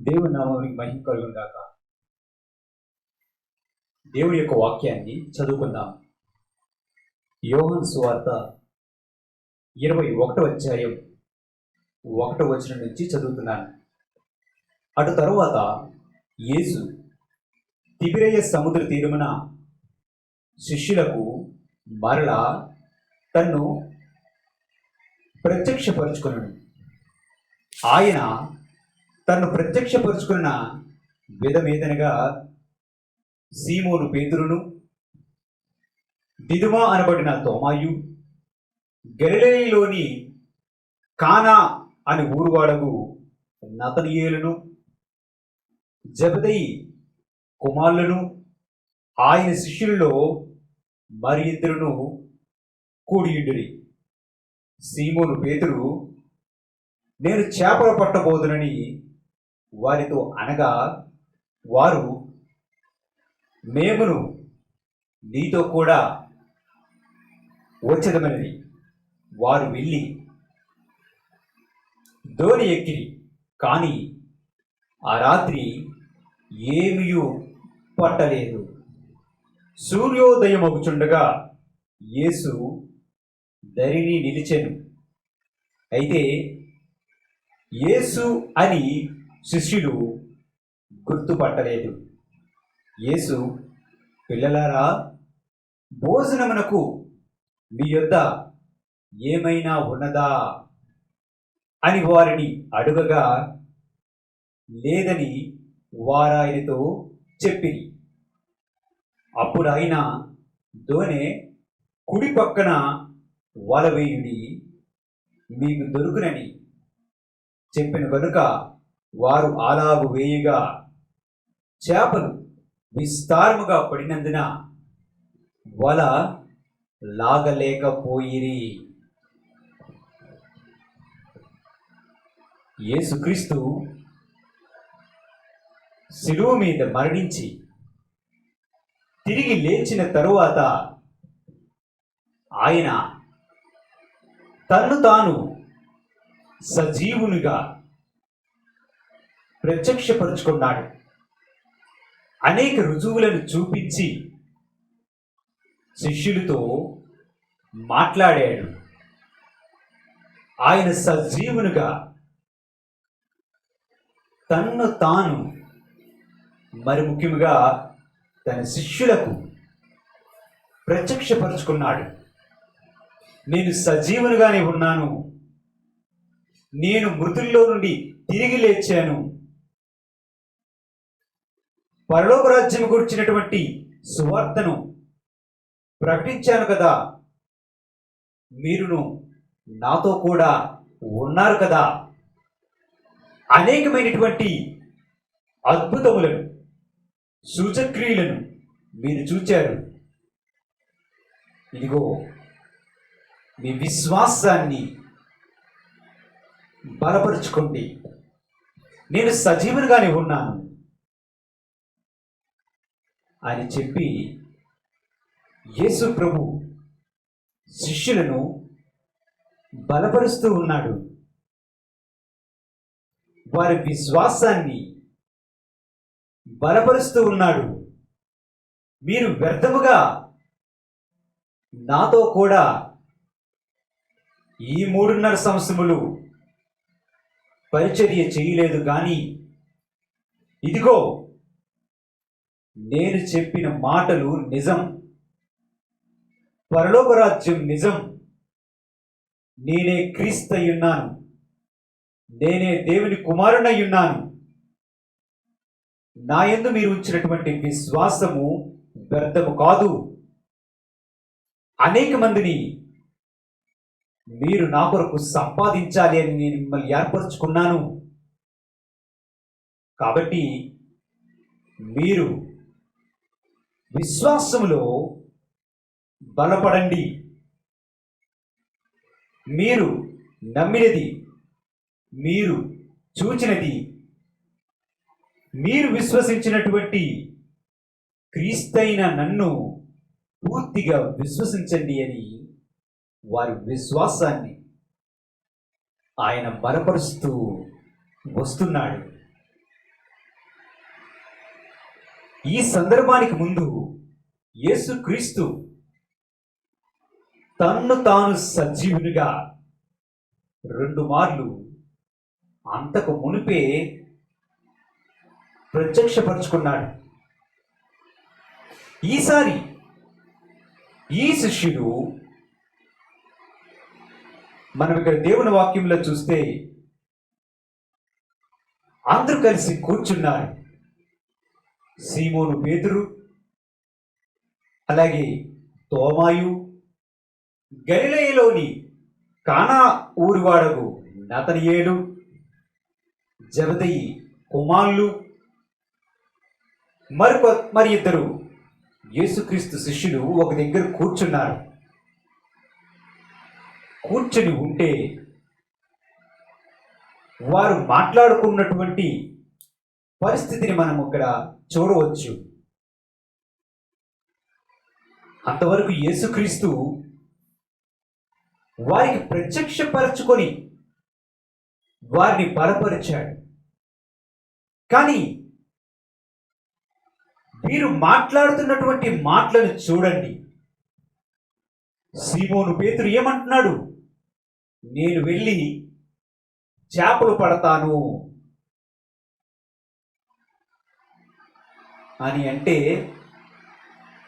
దేవుని నామానికి మహిమ కలుగును గాక. దేవుడి యొక్క వాక్యాన్ని చదువుకుందాం. యోహాను సువార్త 21వ అధ్యాయం 1వ వచనం నుంచి చదువుతున్నాను. అటు తరువాత యేసు తిబిరయ సముద్ర తీరమున శిష్యులకు మరలా తన్ను ప్రత్యక్షపరుచుకున్నాడు. ఆయన తన్ను ప్రత్యక్షపరుచుకున్న విధమేదనగా సీమోను పేతురును, దిదుమా అనబడిన తోమాయు, గలిలయలోని కానా అని ఊరువాడగు నతనయేలును, జెబెదయి కుమారులను, ఆయన శిష్యులలో మరి ఇద్దరును కూడియుండిరి. సీమోను పేతురు, నేను చేపలు పట్టబోదునని వారితో అనగా, వారు, మేమును నీతో కూడా వచ్చేదమని వారు వెళ్ళి దోణి ఎక్కిరి. కానీ ఆ రాత్రి ఏమీ పట్టలేదు. సూర్యోదయం అవుచుండగా యేసు దరిని నిలిచెను. అయితే యేసు అని శిష్యులు గుర్తుపట్టలేదు. యేసు, పిల్లలారా, భోజనమునకు మీ యొద్ద ఏమైనా ఉన్నదా అని వారిని అడుగగా, లేదని వారాయనతో చెప్పిరి. అప్పుడు ఆయన, దోణె కుడి పక్కన వల వేయుడి, మీకు దొరుకునని చెప్పిన కనుక వారు అలాగు వేయగా చేపలు విస్తారముగా పడినందున వల లాగలేకపోయిరి. యేసుక్రీస్తు శిలువ మీద మరణించి తిరిగి లేచిన తరువాత ఆయన తన్ను తాను సజీవునిగా ప్రత్యక్షపరుచుకున్నాడు. అనేక రుజువులను చూపించి శిష్యులతో మాట్లాడాడు. ఆయన సజీవునిగా తన్ను తాను, మరి ముఖ్యంగా తన శిష్యులకు ప్రత్యక్షపరుచుకున్నాడు. నేను సజీవునిగానే ఉన్నాను, నేను మృతుల్లో నుండి తిరిగి లేచాను, పరలోక రాజ్యం గురించినటువంటి సువార్తను ప్రకటించాను కదా, మీరును నాతో కూడా ఉన్నారు కదా, అనేకమైనటువంటి అద్భుతములను, సూచక్రియలను మీరు చూచారు. ఇదిగో మీ విశ్వాసాన్ని బలపరుచుకోండి, నేను సజీవునిగానే ఉన్నాను అని చెప్పి యేసు ప్రభు శిష్యులను బలపరుస్తూ ఉన్నాడు. వారి విశ్వాసాన్ని బలపరుస్తూ ఉన్నాడు. మీరు వ్యర్థముగా నాతో కూడా ఈ 3.5 సంవత్సరములు పరిచర్య చేయలేదు, కానీ ఇదిగో నేను చెప్పిన మాటలు నిజం, పరలోక రాజ్యం నిజం, నేనే క్రీస్తయ్యున్నాను, నేనే దేవుని కుమారునయ్యున్నాను, నా యందు మీరు ఉంచినటువంటి విశ్వాసము వ్యర్థము కాదు, అనేక మందిని మీరు నా కొరకు సంపాదించాలి అని నేను మిమ్మల్ని ఏర్పరచుకున్నాను. కాబట్టి మీరు విశ్వాసములో బలపడండి. మీరు నమ్మినది, మీరు చూచినది, మీరు విశ్వసించినటువంటి క్రీస్తైన నన్ను పూర్తిగా విశ్వసించండి అని వారి విశ్వాసాన్ని ఆయన బలపరుస్తూ వస్తున్నాడు. ఈ సందర్భానికి ముందు యేసుక్రీస్తు తన్ను తాను సజీవునిగా 2 మార్లు అంతకు మునిపే ప్రత్యక్షపరుచుకున్నాడు. ఈసారి ఈ శిష్యుడు మనం ఇక్కడ దేవుని వాక్యంలో చూస్తే అందరూ కలిసి కూర్చున్నారు. సీమోను పేతురు, అలాగే తోమాయు, గలిలయలోని కానా ఊరివాడగు నతనయేలు, జబదయి కుమారులు, మరి ఇద్దరు యేసుక్రీస్తు శిష్యులు ఒక దగ్గర కూర్చున్నారు. కూర్చుని ఉంటే వారు మాట్లాడుకున్నటువంటి పరిస్థితిని మనం ఇక్కడ చూడవచ్చు. అంతవరకు యేసుక్రీస్తు వారికి ప్రత్యక్షపరచుకొని వారిని బలపరిచాడు. కానీ వీరు మాట్లాడుతున్నటువంటి మాటలను చూడండి. సీమోను పేతురు ఏమంటున్నాడు? నేను వెళ్ళి చేపలు పడతాను అని అంటే,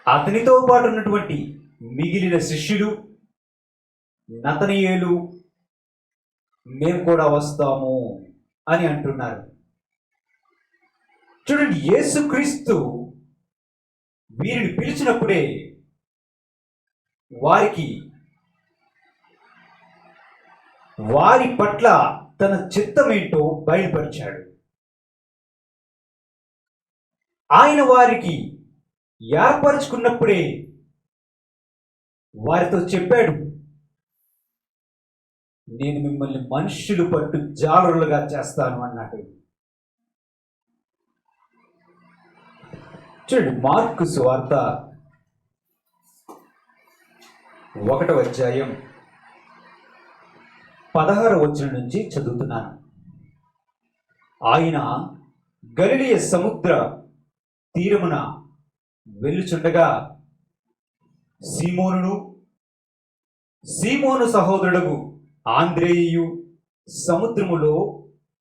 అతనితో పాటు ఉన్నటువంటి మిగిలిన శిష్యులు, నతనయేలు, మేము కూడా వస్తాము అని అంటున్నారు. చూడండి, యేసుక్రీస్తు వీరిని పిలిచినప్పుడే వారి పట్ల తన చిత్తమేంటో బయలుపరిచాడు. ఆయన వారికి ఏర్పరచుకున్నప్పుడే వారితో చెప్పాడు, నేను మిమ్మల్ని మనుష్యులు పట్టు జాలరులుగా చేస్తాను అన్నాడు. చూడండి, మార్కు సువార్త 1వ అధ్యాయం 16వ వచనం నుంచి చదువుతున్నాను. ఆయన గలిలయ సముద్ర తీరమున వెళ్ళుచుండగా సీమోను సహోదరుడు ఆంద్రేయు సముద్రములో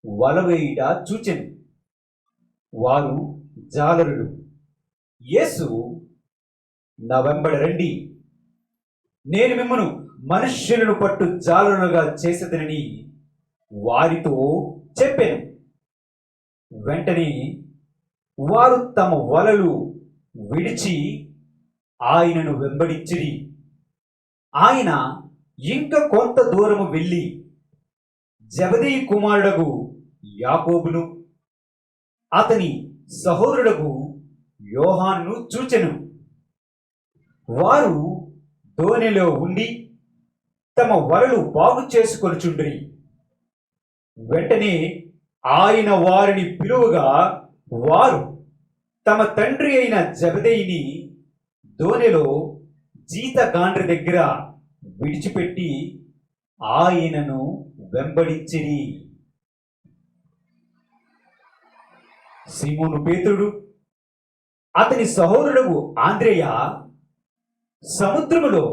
వలవేయుట చూచెను. వారు జాలరులు. యేసు, నా వెంబడి రండి, నేను మిమ్మను మనుష్యులను పట్టు జాలరులుగా చేసేదనని వారితో చెప్పాను. వెంటనే వారు తమ వలలు విడిచి ఆయనను వెంబడించిరి. ఆయన ఇంకా కొంత దూరము వెళ్ళి జబదయి కుమారుడగు యాకోబును అతని సహోదరుడగు యోహానును చూచెను. వారు దోణిలో ఉండి తమ వలలు బాగు చేసుకొనుచుండిరి. వెంటనే ఆయన వారిని పిలువగా వారు తమ తండ్రి అయిన జబదయిని దోణిలో జీతగాండ్రి దగ్గర విడిచిపెట్టి ఆయనను వెంబడించిరి. సీమోను పేతురుడు అతని సహోదరుడు ఆంద్రేయ సముద్రములో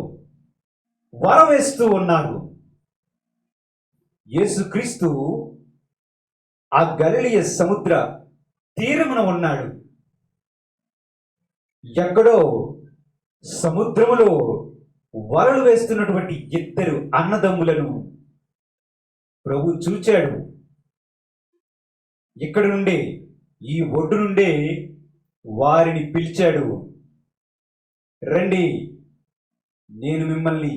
వల వేస్తూ ఉన్నారు. యేసుక్రీస్తు ఆ గలిలయ సముద్ర తీరమున ఉన్నాడు. ఎక్కడో సముద్రములో వలలు వేస్తున్నటువంటి 2 అన్నదమ్ములను ప్రభు చూచాడు. ఇక్కడ నుండే, ఈ ఒడ్డు నుండే వారిని పిలిచాడు. రండి, నేను మిమ్మల్ని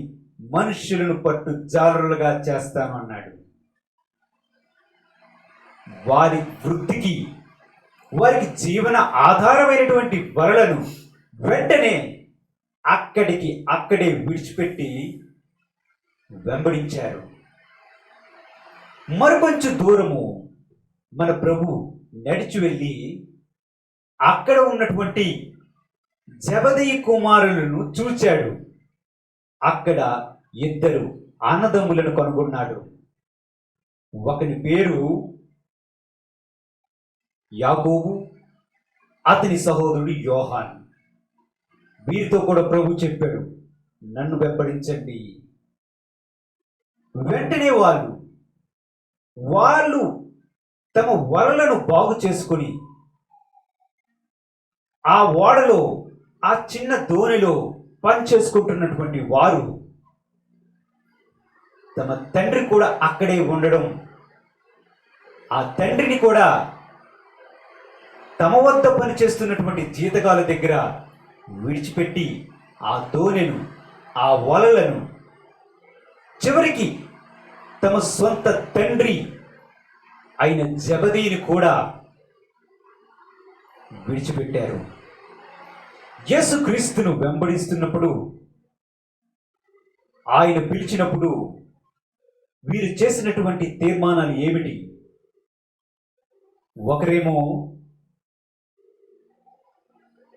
మనుష్యులను పట్టు జాలరులుగా చేస్తాను అన్నాడు. వారి వృద్ధికి, వారికి జీవన ఆధారమైనటువంటి వలలను వెంటనే అక్కడే విడిచిపెట్టి వెంబడించారు. మరికొంచెం దూరము మన ప్రభు నడిచి వెళ్ళి అక్కడ ఉన్నటువంటి జబదయి కుమారులను చూచాడు. అక్కడ 2 అన్నదమ్ములను కనుగొన్నాడు. ఒకని పేరు యాకోబు, అతని సహోదరుడు యోహాన్. వీరితో కూడా ప్రభు చెప్పాడు, నన్ను వెంబడించండి. వెంటనే వాళ్ళు తమ వలలను బాగు చేసుకొని ఆ ఓడలో, ఆ చిన్న దోణిలో పని చేసుకుంటున్నటువంటి వారు తమ తండ్రి కూడా అక్కడే ఉండడం, ఆ తండ్రిని కూడా తమ వద్ద పనిచేస్తున్నటువంటి జీతగాల దగ్గర విడిచిపెట్టి ఆ దోణెను, ఆ వలలను చివరికి తమ సొంత తండ్రి అయిన జబదీని కూడా విడిచిపెట్టారు. యేసుక్రీస్తును వెంబడిస్తున్నప్పుడు, ఆయన పిలిచినప్పుడు వీరు చేసినటువంటి తీర్మానాలు ఏమిటి? ఒకరేమో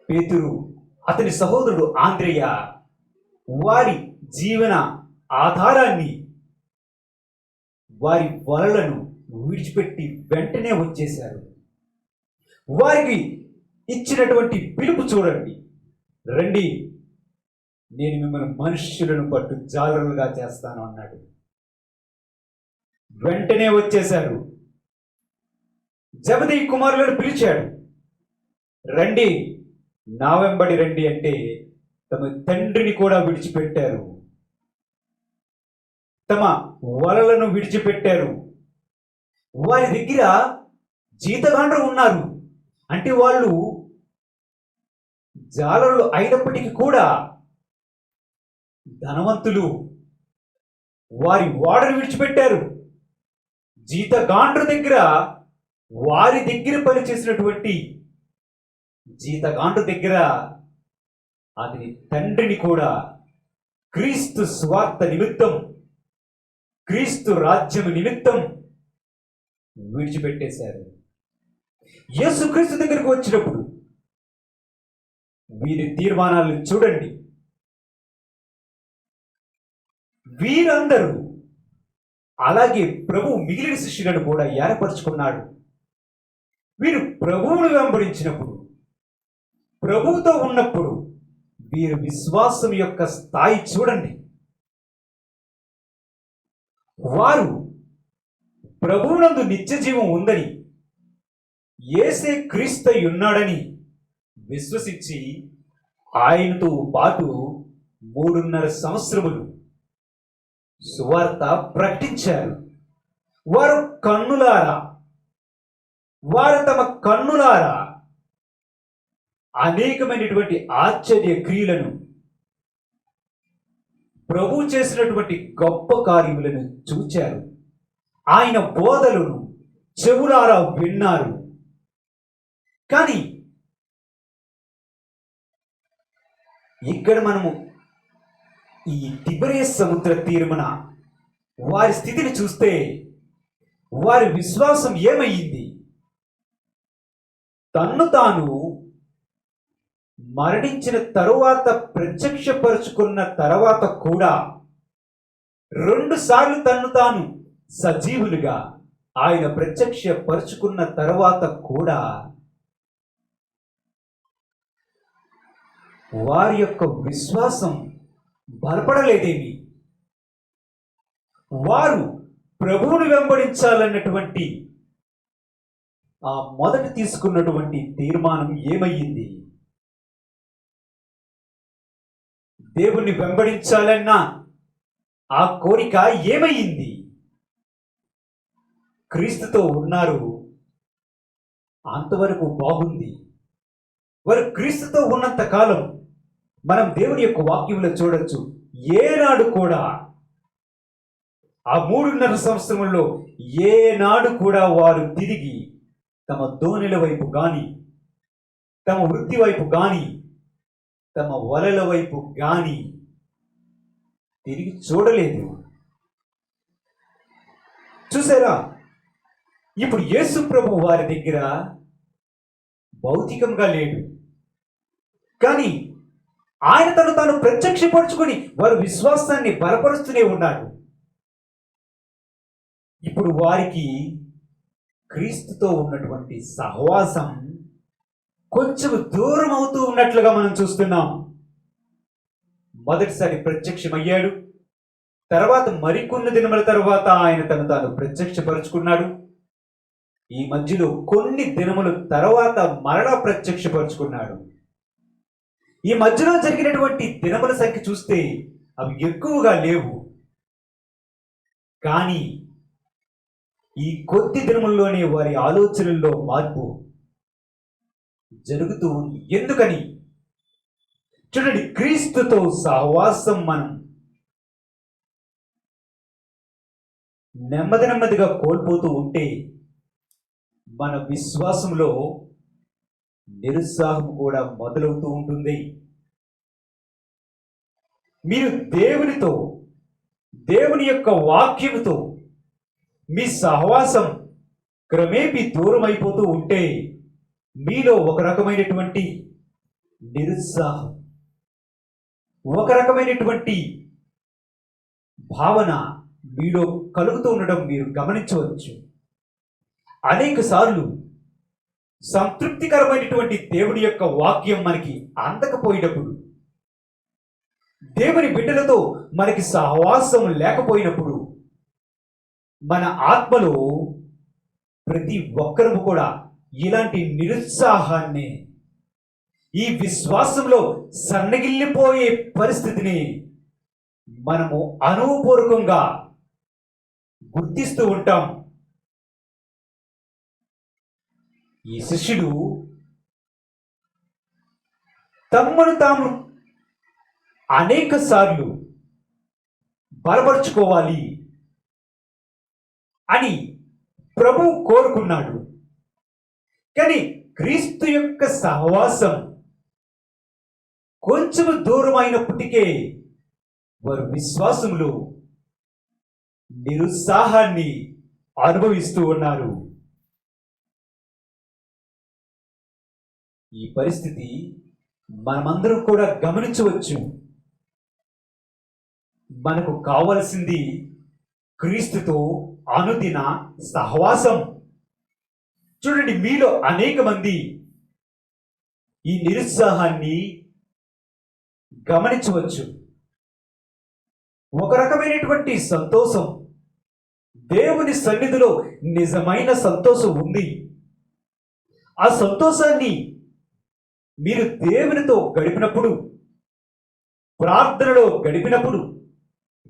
పేతురు, అతని సహోదరుడు ఆంద్రేయ వారి జీవన ఆధారాన్ని, వారి వలలను విడిచిపెట్టి వెంటనే వచ్చేశారు. వారికి ఇచ్చినటువంటి పిలుపు చూడండి, రండి నేను మిమ్మల్ని మనుష్యులను పట్టు జాలరులుగా చేస్తాను అన్నాడు. వెంటనే వచ్చేశారు. జబదీ కుమారులను పిలిచాడు, రండి నా వెంబడి రండి అంటే తమ తండ్రిని కూడా విడిచిపెట్టారు, తమ వలలను విడిచిపెట్టారు. వారి దగ్గర జీతగాండ్రు ఉన్నారు, అంటే వాళ్ళు జాలరులు అయినప్పటికీ కూడా ధనవంతులు. వారి ఓడను విడిచిపెట్టారు. జీతగాండ్రు దగ్గర, వారి దగ్గర పనిచేసినటువంటి జీతగాండ్రు దగ్గర అతని తండ్రిని కూడా క్రీస్తు స్వార్థ నిమిత్తం, క్రీస్తు రాజ్యము నిమిత్తం విడిచిపెట్టేశారు. యేసుక్రీస్తు దగ్గరకు వచ్చినప్పుడు వీరి తీర్మానాలను చూడండి. వీరందరూ అలాగే ప్రభు మిగిలిన శిష్యులను కూడా ఏర్పరచుకున్నాడు. వీరు ప్రభువును వెంబడించినప్పుడు, ప్రభువుతో ఉన్నప్పుడు వీరి విశ్వాసం యొక్క స్థాయి చూడండి. వారు ప్రభువునందు నిత్య జీవం ఉందని, యేసే క్రీస్తు ఉన్నాడని విశ్వసించి ఆయనతో పాటు 3.5 సంవత్సరములు సువార్త ప్రకటించారు. వారు తమ కన్నులారా అనేకమైనటువంటి ఆశ్చర్య క్రియలను, ప్రభు చేసినటువంటి గొప్ప కార్యములను చూచారు. ఆయన బోధలను చెవులారా విన్నారు. కానీ ఇక్కడ మనము ఈ తిబెరియస్ సముద్ర తీరమున వారి స్థితిని చూస్తే వారి విశ్వాసం ఏమయ్యింది? తన్ను తాను మరణించిన తరువాత ప్రత్యక్షపరుచుకున్న తర్వాత కూడా 2 సార్లు తన్ను తాను సజీవులుగా ఆయన ప్రత్యక్షపరుచుకున్న తర్వాత కూడా వారి యొక్క విశ్వాసం బలపడలేదేమి? వారు ప్రభువును వెంబడించాలన్నటువంటి ఆ మొదట తీసుకున్నటువంటి తీర్మానం ఏమయ్యింది? దేవుణ్ణి వెంబడించాలన్న ఆ కోరిక ఏమయ్యింది? క్రీస్తుతో ఉన్నారు, అంతవరకు బాగుంది. వారు క్రీస్తుతో ఉన్నంత కాలం మనం దేవుని యొక్క వాక్యంలో చూడొచ్చు, ఏనాడు కూడా ఆ 3.5 సంవత్సరంలో ఏనాడు కూడా వారు తిరిగి తమ దోణిల వైపు గాని, తమ వృత్తి వైపు గాని, తమ వలల వైపు గాని తిరిగి చూడలేదు. చూసారా? ఇప్పుడు యేసు ప్రభు వారి దగ్గర భౌతికంగా లేడు, కానీ ఆయన తను తాను ప్రత్యక్షపరుచుకొని వారి విశ్వాసాన్ని బలపరుస్తూనే ఉన్నాడు. ఇప్పుడు వారికి క్రీస్తుతో ఉన్నటువంటి సహవాసం కొంచెం దూరం అవుతూ ఉన్నట్లుగా మనం చూస్తున్నాం. మొదటిసారి ప్రత్యక్షమయ్యాడు. తర్వాత మరికొన్ని దినముల తర్వాత ఆయన తను తాను ప్రత్యక్షపరుచుకున్నాడు. ఈ మధ్యలో కొన్ని దినముల తర్వాత మరలా ప్రత్యక్షపరుచుకున్నాడు. ఈ మధ్యలో జరిగినటువంటి దినముల సంఖ్య చూస్తే అవి ఎక్కువగా లేవు. కానీ ఈ కొద్ది దినముల్లోనే వారి ఆలోచనల్లో మార్పు జరుగుతూ ఉంది. ఎందుకని? చూడండి, క్రీస్తుతో సహవాసం మనం నెమ్మదిగా కోల్పోతూ ఉంటే మన విశ్వాసంలో నిరుత్సాహం కూడా మొదలవుతూ ఉంటుంది. మీరు దేవునితో, దేవుని యొక్క వాక్యముతో మీ సహవాసం క్రమేపీ దూరం అయిపోతూ ఉంటే మీలో ఒక రకమైనటువంటి నిరుత్సాహం, ఒక రకమైనటువంటి భావన మీలో కలుగుతూ ఉండడం మీరు గమనించవచ్చు. అనేక సార్లు సంతృప్తికరమైనటువంటి దేవుని యొక్క వాక్యం మనకి అందకపోయినప్పుడు, దేవుని బిడ్డలతో మనకి సహవాసం లేకపోయినప్పుడు మన ఆత్మలో ప్రతి ఒక్కరూ కూడా ఇలాంటి నిరుత్సాహాన్ని, ఈ విశ్వాసంలో సన్నగిల్లిపోయే పరిస్థితిని మనము అనుభవపూర్వకంగా గుర్తిస్తూ ఉంటాం. ఈ శిష్యుడు తమను తాము అనేక సార్లు బలపరుచుకోవాలి అని ప్రభువు కోరుకున్నాడు. కానీ క్రీస్తు యొక్క సహవాసం కొంచెం దూరం అయినప్పటికే వారు విశ్వాసంలో నిరుత్సాహాన్ని అనుభవిస్తూ ఉన్నారు. ఈ పరిస్థితి మనమందరం కూడా గమనించవచ్చు. మనకు కావలసింది క్రీస్తుతో అనుదిన సహవాసం. చూడండి, మీలో అనేక మంది ఈ నిరుత్సాహాన్ని గమనించవచ్చు. ఒక రకమైనటువంటి సంతోషం, దేవుని సన్నిధిలో నిజమైన సంతోషం ఉంది. ఆ సంతోషాన్ని మీరు దేవునితో గడిపినప్పుడు, ప్రార్థనలో గడిపినప్పుడు,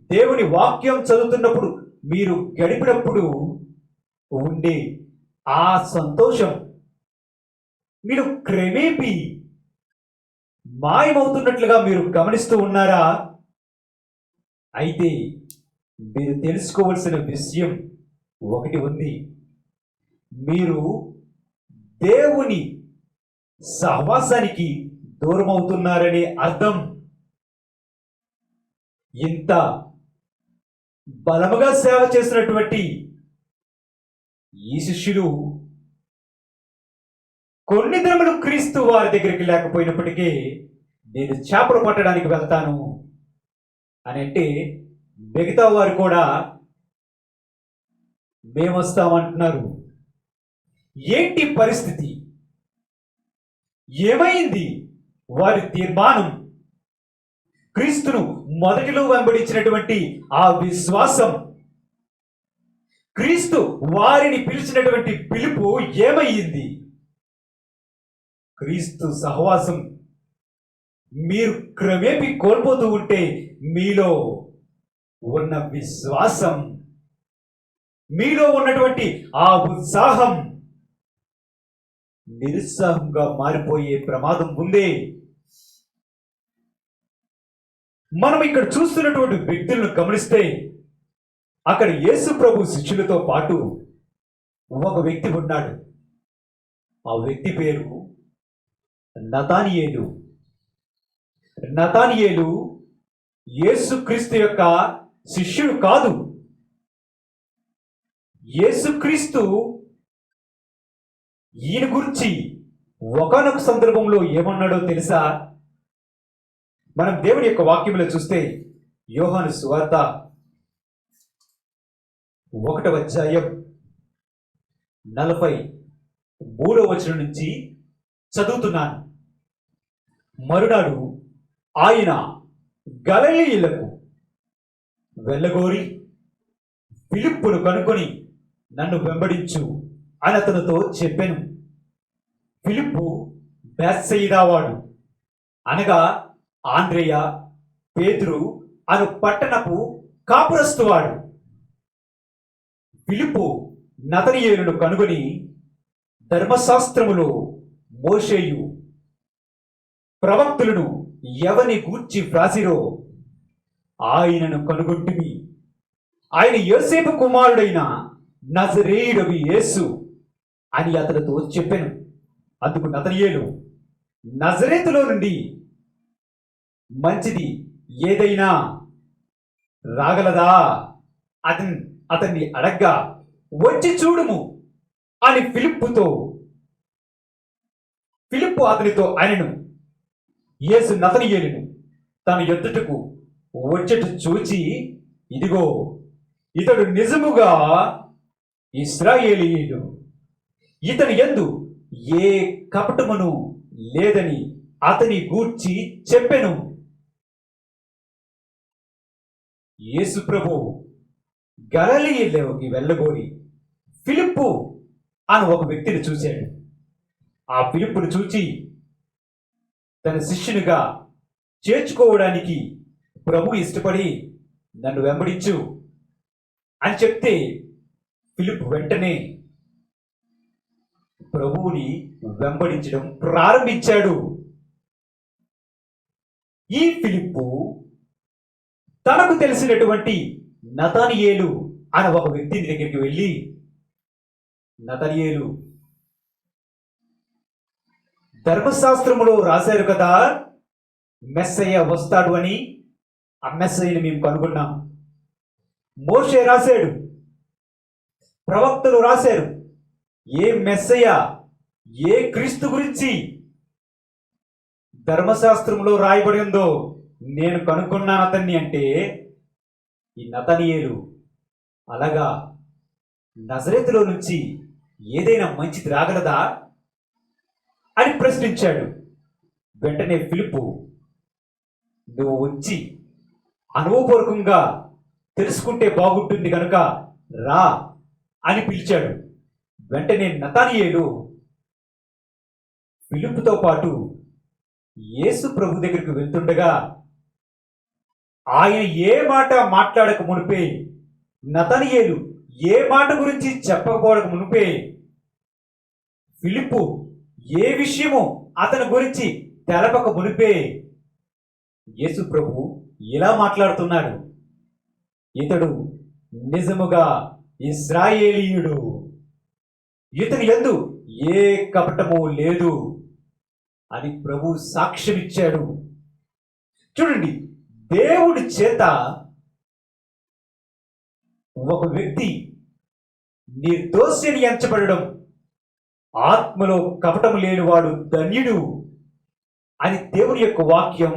దేవుని వాక్యం చదువుతున్నప్పుడు మీరు గడిపినప్పుడు ఉండే ఆ సంతోషం మీరు క్రమేపీ మాయమవుతున్నట్లుగా మీరు గమనిస్తూ ఉన్నారా? అయితే మీరు తెలుసుకోవలసిన విషయం ఒకటి ఉంది. మీరు దేవుని సహవాసానికి దూరం అవుతున్నారనే అర్థం. ఇంత బలముగా సేవ చేసినటువంటి ఈ శిష్యులు కొన్ని దినములు క్రీస్తు వారి దగ్గరికి లేకపోయినప్పటికీ నేను చేపలు పట్టడానికి వెళ్తాను అని అంటే, మిగతా వారు కూడా మేము వస్తామంటున్నారు. ఏంటి పరిస్థితి? ఏమైంది వారి తీర్మానం? క్రీస్తును మొదటిలో వెంబడించినటువంటి ఆ విశ్వాసం, క్రీస్తు వారిని పిలిచినటువంటి పిలుపు ఏమయ్యింది? క్రీస్తు సహవాసం మీరు క్రమేపీ కోల్పోతూ ఉంటే మీలో ఉన్న విశ్వాసం, మీలో ఉన్నటువంటి ఆ ఉత్సాహం నిరుత్సాహంగా మారిపోయే ప్రమాదం ఉంది. మనం ఇక్కడ చూస్తున్నటువంటి వ్యక్తులను గమనిస్తే, అక్కడ యేసు ప్రభు శిష్యులతో పాటు ఒక వ్యక్తి ఉన్నాడు. ఆ వ్యక్తి పేరు నతానియేలు. నతానియేలు యేసుక్రీస్తు యొక్క శిష్యుడు కాదు. యేసుక్రీస్తు ఈయన గురించి ఒకానొక సందర్భంలో ఏమన్నాడో తెలుసా? మనం దేవుని యొక్క వాక్యంలో చూస్తే, యోహాను సువార్త 1వ అధ్యాయం 43వ వచనం నుంచి చదువుతున్నాను. మరునాడు ఆయన గలిలయకు వెళ్ళగోరి ఫిలిప్పును కనుకొని నన్ను వెంబడించు అని అతనితో చెప్పాను. ఫిలిప్పు బేత్సయిదావాడు, అనగా ఆంద్రేయ, పేతురు అను పట్టణపు కాపురస్తువాడు. ఫిలిప్పు నతనయేలును కనుగొని ధర్మశాస్త్రములో మోషేయు ప్రవక్తులను ఎవని గూర్చి వ్రాసిరో ఆయనను కనుగొంటిమి. ఆయన యోసేపు కుమారుడైన నజరేయుడగు యేసు అని అతనితో చెప్పాను. అందుకు నతనయేలు, నజరేతులో నుండి మంచిది ఏదైనా రాగలదా అతన్ని అడగ్గా, వచ్చి చూడుము అని ఫిలిప్పు అతనితో ఆయనను. యేసు నతనయేలును తన యొద్దకు వచ్చేట చూచి, ఇదిగో ఇతడు నిజముగా ఇశ్రాయేలీయుడు, ఇతని యందు ఏ కపటమును లేదని అతని గూర్చి చెప్పెను. యేసు ప్రభు గలిలయలోకి వెళ్ళగోరి ఫిలిప్పు అని ఒక వ్యక్తిని చూశాడు. ఆ ఫిలిప్పును చూచి తన శిష్యునిగా చేర్చుకోవడానికి ప్రభు ఇష్టపడి, నన్ను వెంబడించు అని చెప్తే ఫిలిప్పు వెంటనే ప్రభువుని వెంబడించడం ప్రారంభించాడు. ఈ ఫిలిప్పు తనకు తెలిసినటువంటి నతనయేలు అనే ఒక వ్యక్తిని దగ్గరికి వెళ్ళి, నతనయేలు, ధర్మశాస్త్రములో రాశారు కదా మెస్సయ్య వస్తాడు అని. ఆ మెస్సయ్యని మేము కనుగొన్నాం. మోషే రాశాడు, ప్రవక్తలు రాశారు. ఏ మెస్సయ్య, ఏ క్రీస్తు గురించి ధర్మశాస్త్రంలో రాయబడి ఉందో నేను కనుక్కున్నాను అతన్ని అంటే ఈ నతనయేలు, అలాగా నజరేతులో నుంచి ఏదైనా మంచిది రాగలదా అని ప్రశ్నించాడు. వెంటనే ఫిలిప్పు, నువ్వు వచ్చి అనుభవపూర్వకంగా తెలుసుకుంటే బాగుంటుంది కనుక రా అని పిలిచాడు. వెంటనే నతనయేలు ఫిలిప్పుతో పాటు యేసు ప్రభు దగ్గరికి వెళ్తుండగా ఆయన ఏ మాట మాట్లాడక మునిపే, నతనయేలు ఏ మాట గురించి చెప్పకపోవడం మునిపే, ఫిలిప్పు ఏ విషయము అతని గురించి తెలపక మునిపే యేసు ప్రభు ఇలా మాట్లాడుతున్నాడు, ఇతడు నిజముగా ఇశ్రాయేలీయుడు, ఇతని యందు ఏ కపటము లేదు అని ప్రభు సాక్ష్యమిచ్చాడు. చూడండి, దేవుడి చేత ఒక వ్యక్తి నిర్దోషి అని ఎంచబడడం, ఆత్మలో కపటము లేనివాడు ధన్యుడు అని దేవుని యొక్క వాక్యం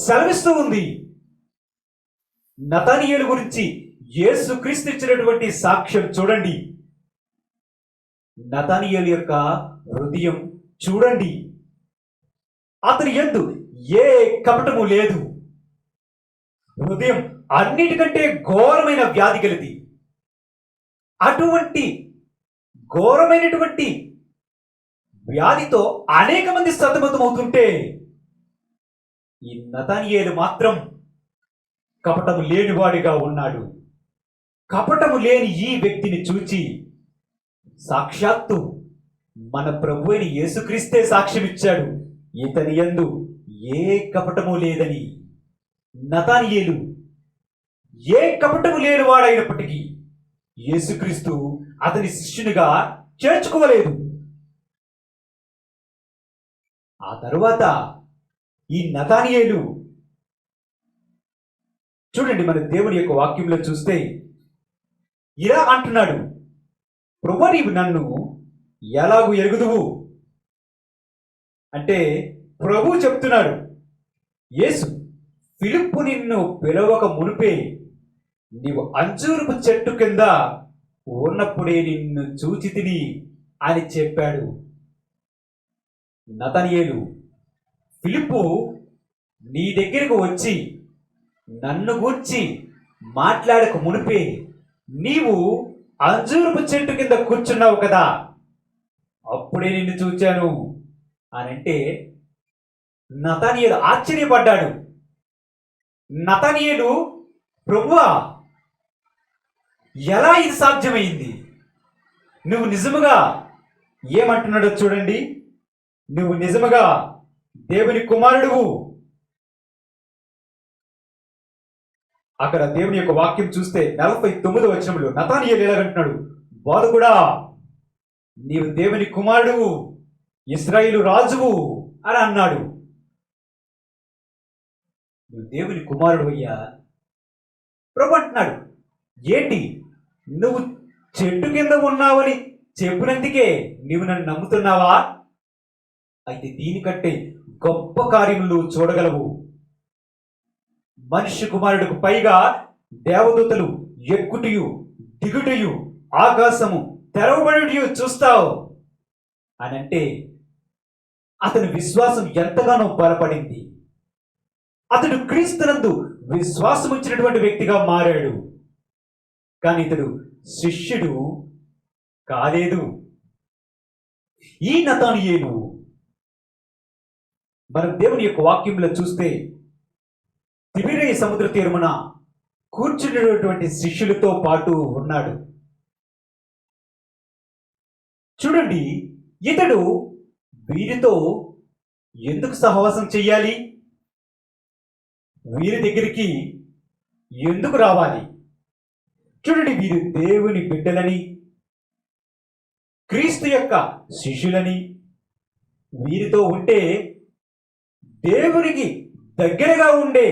సెలవిస్తూ ఉంది. నతనయేలు గురించి యేసుక్రీస్తు ఇచ్చినటువంటి సాక్ష్యం చూడండి. నతనయేలు యొక్క హృదయం చూడండి, అతని యందు ఏ కపటము లేదు. హృదయం అన్నిటికంటే ఘోరమైన వ్యాధి కలిది. అటువంటి ఘోరమైనటువంటి వ్యాధితో అనేక మంది సతమతమవుతుంటే ఈ నతనయేలు మాత్రం కపటము లేనివాడిగా ఉన్నాడు. కపటము లేని ఈ వ్యక్తిని చూచి సాక్షాత్తు మన ప్రభు అయిన యేసుక్రీస్తే సాక్ష్యమిచ్చాడు, ఇతని యందు ఏ కపటము లేదని. నతనయేలు ఏ కపటము లేనివాడైనప్పటికీ యేసుక్రీస్తు అతని శిష్యునిగా చేర్చుకోలేదు. ఆ తరువాత ఈ నతనయేలు చూడండి, మన దేవుని యొక్క వాక్యంలో చూస్తే ఇలా అంటున్నాడు, ప్రభు నీవు నన్ను ఎలాగూ ఎరుగుదువు అంటే ప్రభు చెప్తున్నాడు, యేసు ఫిలిప్పు నిన్ను పిలవక మునిపే నీవు అంజూరపు చెట్టు కింద ఉన్నప్పుడే నిన్ను చూచి తిని అని చెప్పాడు. నతనియేలు, ఫిలిప్పు నీ దగ్గరకు వచ్చి నన్ను గూర్చి మాట్లాడక మునిపే నీవు అంజూరపు చెట్టు కింద కూర్చున్నావు కదా, అప్పుడే నిన్ను చూచాను అని అంటే నతనియేలు ఆశ్చర్యపడ్డాడు. నతనియేలు, ప్రభువా, ఎలా ఇది సాధ్యమైంది? నువ్వు నిజముగా ఏమంటున్నాడో చూడండి. నువ్వు నిజముగా దేవుని కుమారుడువు. అక్కడ దేవుని యొక్క వాక్యం చూస్తే 49వ వచనంలో నతనియేలు ఎలాగంటున్నాడు, బోధకుడా, నీవు దేవుని కుమారుడువు, ఇశ్రాయేలు రాజువు అని అన్నాడు. నువ్వు దేవుని కుమారుడు అయ్యా? ప్రభు అంటున్నాడు, ఏంటి నువ్వు చెట్టు కింద ఉన్నావని చెప్పినందుకే నీవు నన్ను నమ్ముతున్నావా? అయితే దీనికంటే గొప్ప కార్యములు చూడగలవు. మనుష్య కుమారుడికి పైగా దేవదూతలు ఎక్కుటయు దిగుటయు ఆకాశము తెరవబడుటయు చూస్తావు అని అంటే అతని విశ్వాసం ఎంతగానో బలపడింది. అతడు క్రీస్తునందు విశ్వాసం ఉంచినటువంటి వ్యక్తిగా మారాడు. కానీ ఇతడు శిష్యుడు కాలేదు. ఈ నతనియేలు మనం దేవుని యొక్క వాక్యంలో చూస్తే తిబెరియు సముద్ర తీరమున కూర్చున్నటువంటి శిష్యులతో పాటు ఉన్నాడు. చూడండి, ఇతడు వీరితో ఎందుకు సహవాసం చెయ్యాలి? వీరి దగ్గరికి ఎందుకు రావాలి? చూడండి, వీరు దేవుని బిడ్డలని, క్రీస్తు యొక్క శిష్యులని, వీరితో ఉంటే దేవునికి దగ్గరగా ఉండే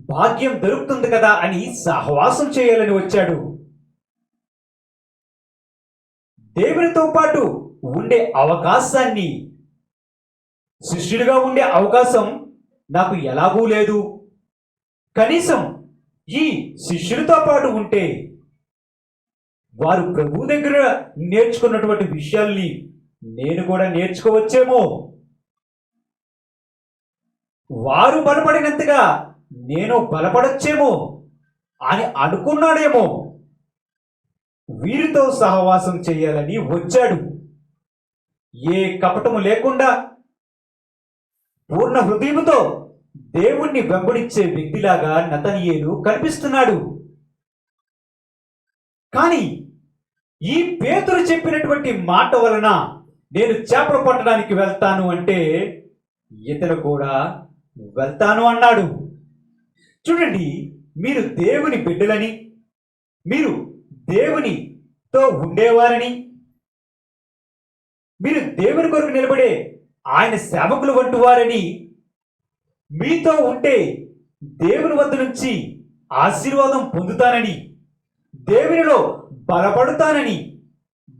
భాగ్యం దొరుకుతుంది కదా అని సహవాసం చేయాలని వచ్చాడు. దేవునితో పాటు ఉండే అవకాశాన్ని, శిష్యుడిగా ఉండే అవకాశం నాకు ఎలాగూ లేదు, కనీసం ఈ శిష్యులతో పాటు ఉంటే వారు ప్రభు దగ్గర నేర్చుకున్నటువంటి విషయాల్ని నేను కూడా నేర్చుకోవచ్చేమో, వారు బలపడినంతగా నేను బలపడొచ్చేమో అని అనుకున్నాడేమో. వీరితో సహవాసం చేయాలని వచ్చాడు. ఏ కపటము లేకుండా పూర్ణ హృదయముతో దేవుణ్ణి వెంబడించే వ్యక్తిలాగా నతనియేలు కనిపిస్తున్నాడు. కానీ ఈ పేతురు చెప్పినటువంటి మాట వలన నేను చేపలు పట్టడానికి వెళ్తాను అంటే ఇతను కూడా వెళ్తాను అన్నాడు. చూడండి, మీరు దేవుని బిడ్డలని, మీరు దేవునితో ఉండేవారని, మీరు దేవుని కొరకు నిలబడే ఆయన సేవకులు వంటి వారని, మీతో ఉంటే దేవుని వద్ద నుంచి ఆశీర్వాదం పొందుతానని, దేవునిలో బలపడుతానని,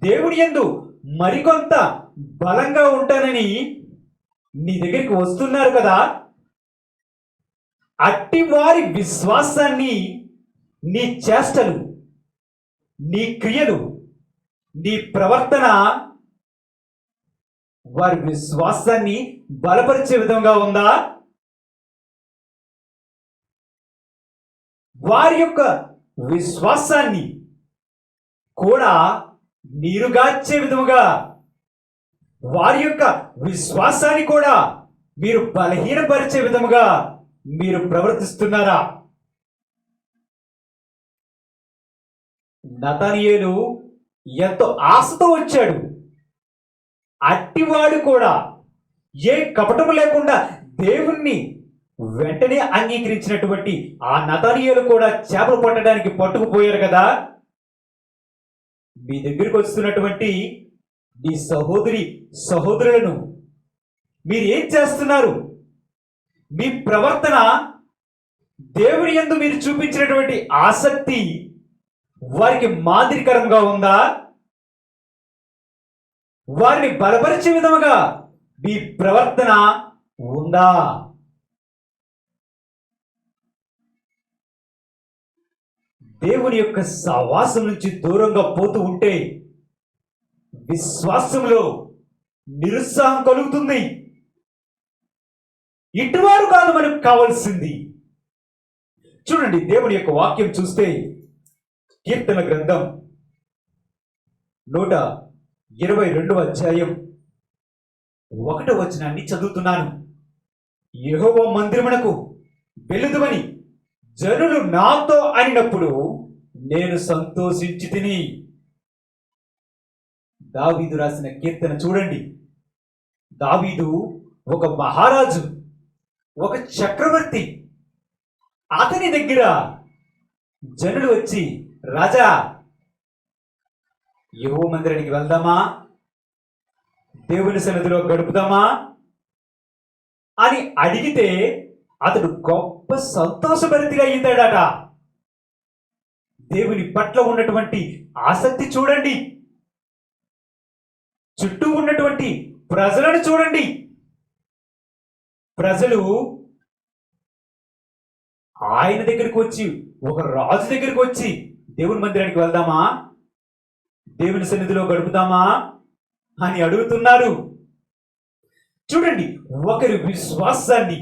దేవుని యందు మరికొంత బలంగా ఉంటానని నీ దగ్గరికి వస్తున్నారు కదా. అట్టి వారి విశ్వాసాన్ని, నీ చేష్టలు, నీ క్రియలు, నీ ప్రవర్తన వారి విశ్వాసాన్ని బలపరిచే విధంగా ఉందా? వారి యొక్క విశ్వాసాన్ని కూడా నీరుగార్చే విధముగా, వారి యొక్క విశ్వాసాన్ని కూడా మీరు బలహీనపరిచే విధముగా మీరు ప్రవర్తిస్తున్నారా? నతనియేలు ఎంతో ఆశతో వచ్చాడు. అట్టివాడు కూడా ఏ కపటము లేకుండా దేవుణ్ణి వెంటనే అంగీకరించినటువంటి ఆ నతనియేలు కూడా చేపలు పట్టడానికి పట్టుకుపోయారు కదా. మీ దగ్గరికి వస్తున్నటువంటి మీ సహోదరులను మీరు ఏం చేస్తున్నారు? మీ ప్రవర్తన, దేవుని యందు మీరు చూపించినటువంటి ఆసక్తి వారికి మాదిరికరంగా ఉందా? వారిని బలపరిచే విధముగా మీ ప్రవర్తన ఉందా? దేవుని యొక్క సహవాసం నుంచి దూరంగా పోతూ ఉంటే విశ్వాసంలో నిరుత్సాహం కలుగుతుంది. ఇటువారు కాదు మనకు కావాల్సింది. చూడండి, దేవుని యొక్క వాక్యం చూస్తే కీర్తన గ్రంథం 122వ అధ్యాయం 1వ వచనాన్ని చదువుతున్నాను. యెహోవా మందిరమునకు వెలుదువని జనులు నాతో అనినప్పుడు నేను సంతోషించి తిని. దావీదు రాసిన కీర్తన చూడండి. దావీదు ఒక మహారాజు, ఒక చక్రవర్తి. అతని దగ్గర జనులు వచ్చి, రాజా, యెహోవా మందిరానికి వెళ్దామా, దేవుని సన్నిధిలో గడుపుదామా అని అడిగితే అతడు గొప్ప సంతోషభరితిగా అయ్యిందాడట. దేవుని పట్ల ఉన్నటువంటి ఆసక్తి చూడండి. చుట్టూ ఉన్నటువంటి ప్రజలను చూడండి. ప్రజలు ఆయన దగ్గరికి వచ్చి, ఒక రాజు దగ్గరికి వచ్చి, దేవుని మందిరానికి వెళ్దామా, దేవుని సన్నిధిలో గడుపుదామా అని అడుగుతున్నారు. చూడండి, ఒకరి విశ్వాసాన్ని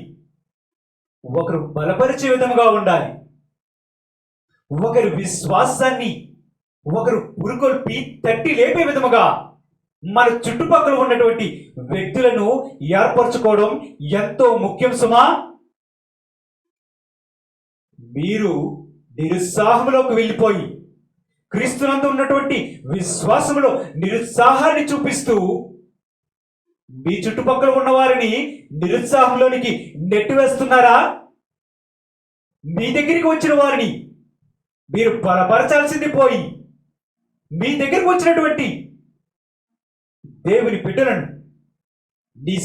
ఒకరు బలపరిచే విధముగా ఉండాలి. ఒకరి విశ్వాసాన్ని ఒకరు పురుకొల్పి తట్టి లేపే విధముగా మన చుట్టుపక్కల ఉన్నటువంటి వ్యక్తులను ఏర్పరచుకోవడం ఎంతో ముఖ్యం సుమా. మీరు నిరుత్సాహంలోకి వెళ్ళిపోయి క్రీస్తునందు ఉన్నటువంటి విశ్వాసంలో నిరుత్సాహాన్ని చూపిస్తూ మీ చుట్టుపక్కల ఉన్న వారిని నిరుత్సాహంలోనికి నెట్టివేస్తున్నారా? మీ దగ్గరికి వచ్చిన వారిని మీరు బలపరచాల్సింది పోయి, మీ దగ్గరికి వచ్చినటువంటి దేవుని బిడ్డలను, నీ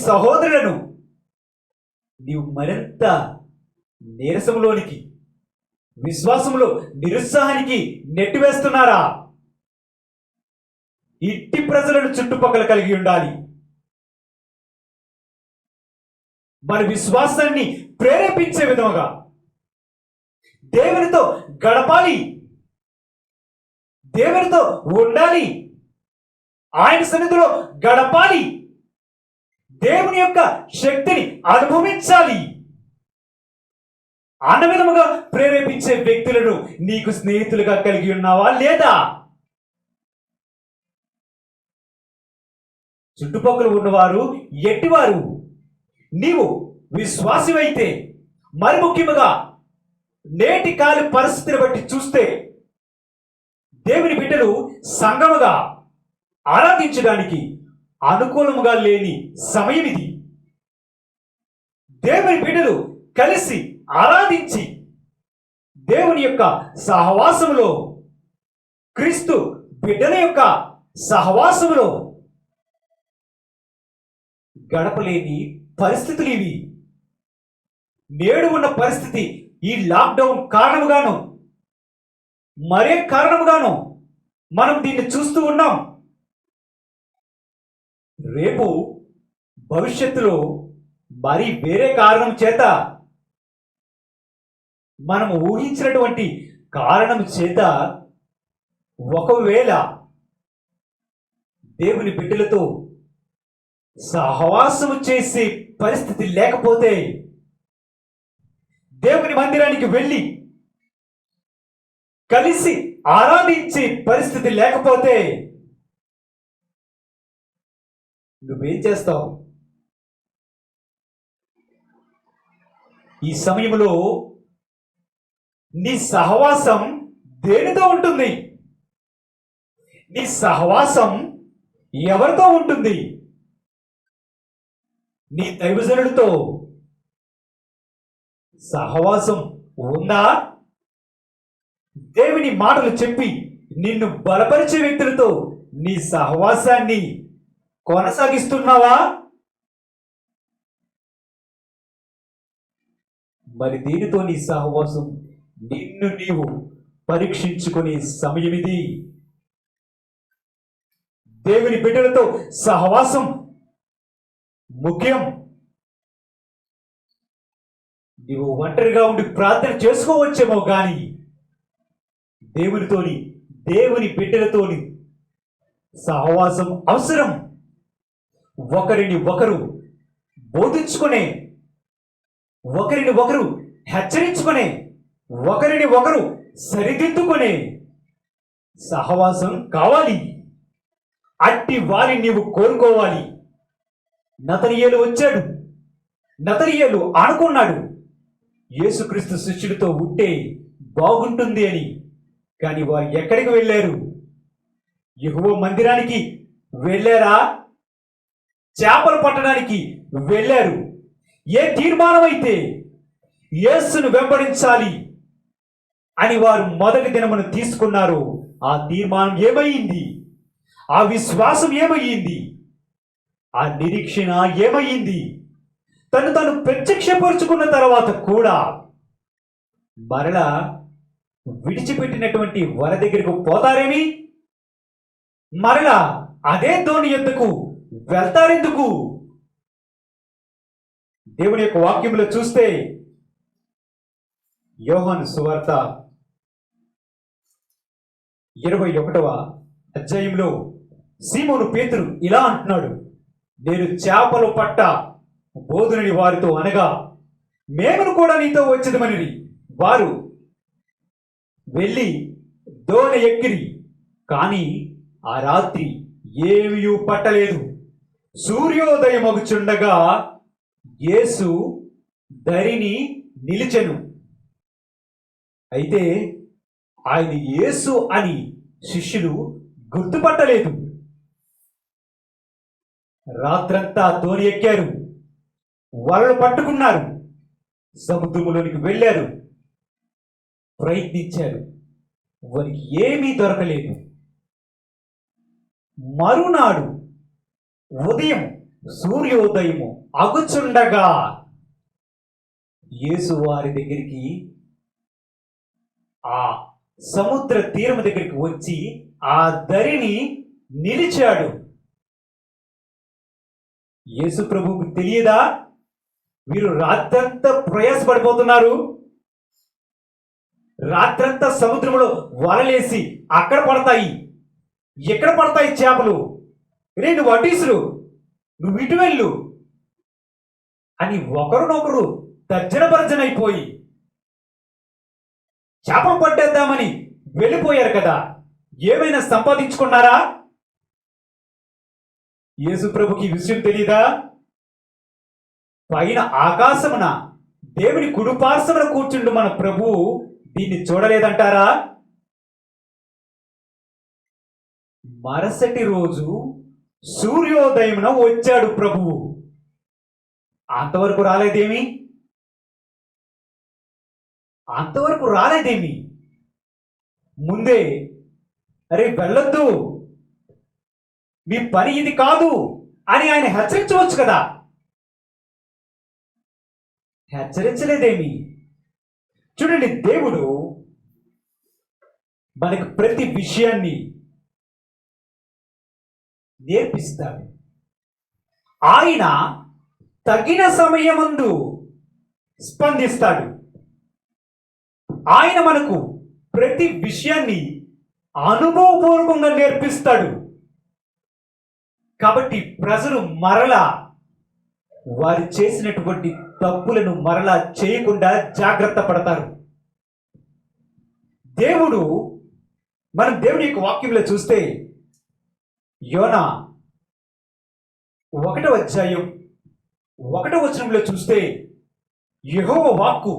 సహోదరులను నీవు మరింత నీరసంలోనికి, విశ్వాసంలో నిరుత్సాహానికి నెట్టివేస్తున్నారా? ఇట్టి ప్రజలను చుట్టుపక్కల కలిగి ఉండాలి. మన విశ్వాసాన్ని ప్రేరేపించే విధముగా దేవునితో గడపాలి, దేవునితో ఉండాలి, ఆయన సన్నిధిలో గడపాలి, దేవుని యొక్క శక్తిని అనుభవించాలి అన్న విధముగా ప్రేరేపించే వ్యక్తులను నీకు స్నేహితులుగా కలిగి ఉన్నావా లేదా? చుట్టుపక్కల ఉన్నవారు ఎట్టివారు? నీవు విశ్వాసివైతే, మరి ముఖ్యముగా నేటి కాలి పరిస్థితిని బట్టి చూస్తే దేవుని బిడ్డలు సంఘముగా ఆరాధించడానికి అనుకూలముగా లేని సమయం ఇది. దేవుని బిడ్డలు కలిసి ఆరాధించి దేవుని యొక్క సహవాసములో, క్రీస్తు బిడ్డల యొక్క సహవాసములో గడపలేని పరిస్థితులు ఇవి. నేడు ఉన్న పరిస్థితి ఈ లాక్డౌన్ కారణముగాను, మరే కారణముగాను మనం దీన్ని చూస్తూ ఉన్నాం. రేపు భవిష్యత్తులో మరి వేరే కారణం చేత, మనం ఊహించినటువంటి కారణం చేత ఒకవేళ దేవుని బిడ్డలతో సహవాసము చేసే పరిస్థితి లేకపోతే, దేవుని మందిరానికి వెళ్ళి కలిసి ఆరాధించే పరిస్థితి లేకపోతే నువ్వేం చేస్తావు? ఈ సమయంలో నీ సహవాసం దేనితో ఉంటుంది? నీ సహవాసం ఎవరితో ఉంటుంది? నీ దైవజనుడితో సహవాసం ఉందా? దేవుని మాటలు చెప్పి నిన్ను బలపరిచే వ్యక్తులతో నీ సహవాసాన్ని కొనసాగిస్తున్నావా? మరి దీనితో నీ సహవాసం, నిన్ను నీవు పరీక్షించుకునే సమయం ఇది. దేవుని బిడ్డలతో సహవాసం ముఖ్యం. నీవు ఒంటరిగా ఉండి ప్రార్థన చేసుకోవచ్చేమో కానీ దేవుని బిడ్డలతోని సహవాసం అవసరం. ఒకరిని ఒకరు బోధించుకునే, ఒకరిని ఒకరు హెచ్చరించుకునే, ఒకరిని ఒకరు సరిదిద్దుకునే సహవాసం కావాలి. అట్టి వారిని నీవు కోరుకోవాలి. నతనీయేలు వచ్చాడు. నతనీయేలు అనుకున్నాడు యేసుక్రీస్తు శిష్యుడితో ఉంటే బాగుంటుంది అని. కానీ వారు ఎక్కడికి వెళ్ళారు? యెహోవా మందిరానికి వెళ్ళారా? చేపలు పట్టడానికి వెళ్ళారు. ఏ తీర్మానం అయితే యేసును వెంబడించాలి అని వారు మొదటి దినమును తీసుకున్నారు, ఆ తీర్మానం ఏమయ్యింది? ఆ విశ్వాసం ఏమయ్యింది? ఆ నిరీక్షణ ఏమయ్యింది? తను ప్రత్యక్షపరుచుకున్న తర్వాత కూడా మరలా విడిచిపెట్టినటువంటి వారి దగ్గరకు పోతారేమి? మరలా అదే ధోని యొద్దకు వెళ్తారెందుకు? దేవుని యొక్క వాక్యంలో చూస్తే యోహాను సువార్త 21వ అధ్యాయంలో సీమోను పేతురు ఇలా అంటున్నాడు, నేను చేపలు పట్ట బోధుని వారితో అనగా మేమును కూడా నీతో వచ్చేదమని వారు వెళ్ళి దోణి ఎక్కిరి, కానీ ఆ రాత్రి ఏమీ పట్టలేదు. సూర్యోదయమగుచుండగా యేసు ధరిని నిలిచెను. అయితే ఆయన యేసు అని శిష్యులు గుర్తుపట్టలేదు. రాత్రంతా దోణి ఎక్కారు, వలలు పట్టుకున్నారు, సముద్రములోనికి వెళ్ళారు, ప్రయత్నించారు, వారికి ఏమీ దొరకలేదు. మరునాడు ఉదయం సూర్యోదయము అగుచుండగా యేసు వారి దగ్గరికి, ఆ సముద్ర తీరం దగ్గరికి వచ్చి ఆ దరిని నిలిచాడు. యేసు ప్రభువుకు తెలియదా వీరు రాత్రంతా ప్రయాసపడిపోతున్నారు? రాత్రంతా సముద్రంలో వలలేసి అక్కడ పడతాయి, ఎక్కడ పడతాయి చేపలు, రే నువ్వు అటీసులు, నువ్వు ఇటు వెళ్ళు అని ఒకరినొకరు తర్జనభర్జనైపోయి చేపలు పట్టేద్దామని వెళ్ళిపోయారు కదా. ఏమైనా సంపాదించుకున్నారా? యేసు ప్రభుకి ఈ విషయం తెలీదా? పైన ఆకాశమున దేవుని కుడిపార్శ్వమున కూర్చుండు మన ప్రభువు దీన్ని చూడలేదంటారా? మరుసటి రోజు సూర్యోదయమున వచ్చాడు ప్రభువు. అంతవరకు రాలేదేమి? అంతవరకు రాలేదేమి? ముందే అరే వెళ్ళొద్దు, మీ పని ఇది కాదు అని ఆయన హెచ్చరించవచ్చు కదా. హెచ్చరించలేదేమి? చూడండి, దేవుడు మనకు ప్రతి విషయాన్ని నేర్పిస్తాడు. ఆయన తగిన సమయమందు స్పందిస్తాడు. ఆయన మనకు ప్రతి విషయాన్ని అనుభవపూర్వకంగా నేర్పిస్తాడు. కాబట్టి ప్రజలు మరలా వారు చేసినటువంటి తప్పులను మరలా చేయకుండా జాగ్రత్త పడతారు. దేవుడు, మనం దేవుని యొక్క వాక్యంలో చూస్తే యోనా 1వ అధ్యాయం 1వ వచనంలో చూస్తే యెహోవా వాక్కు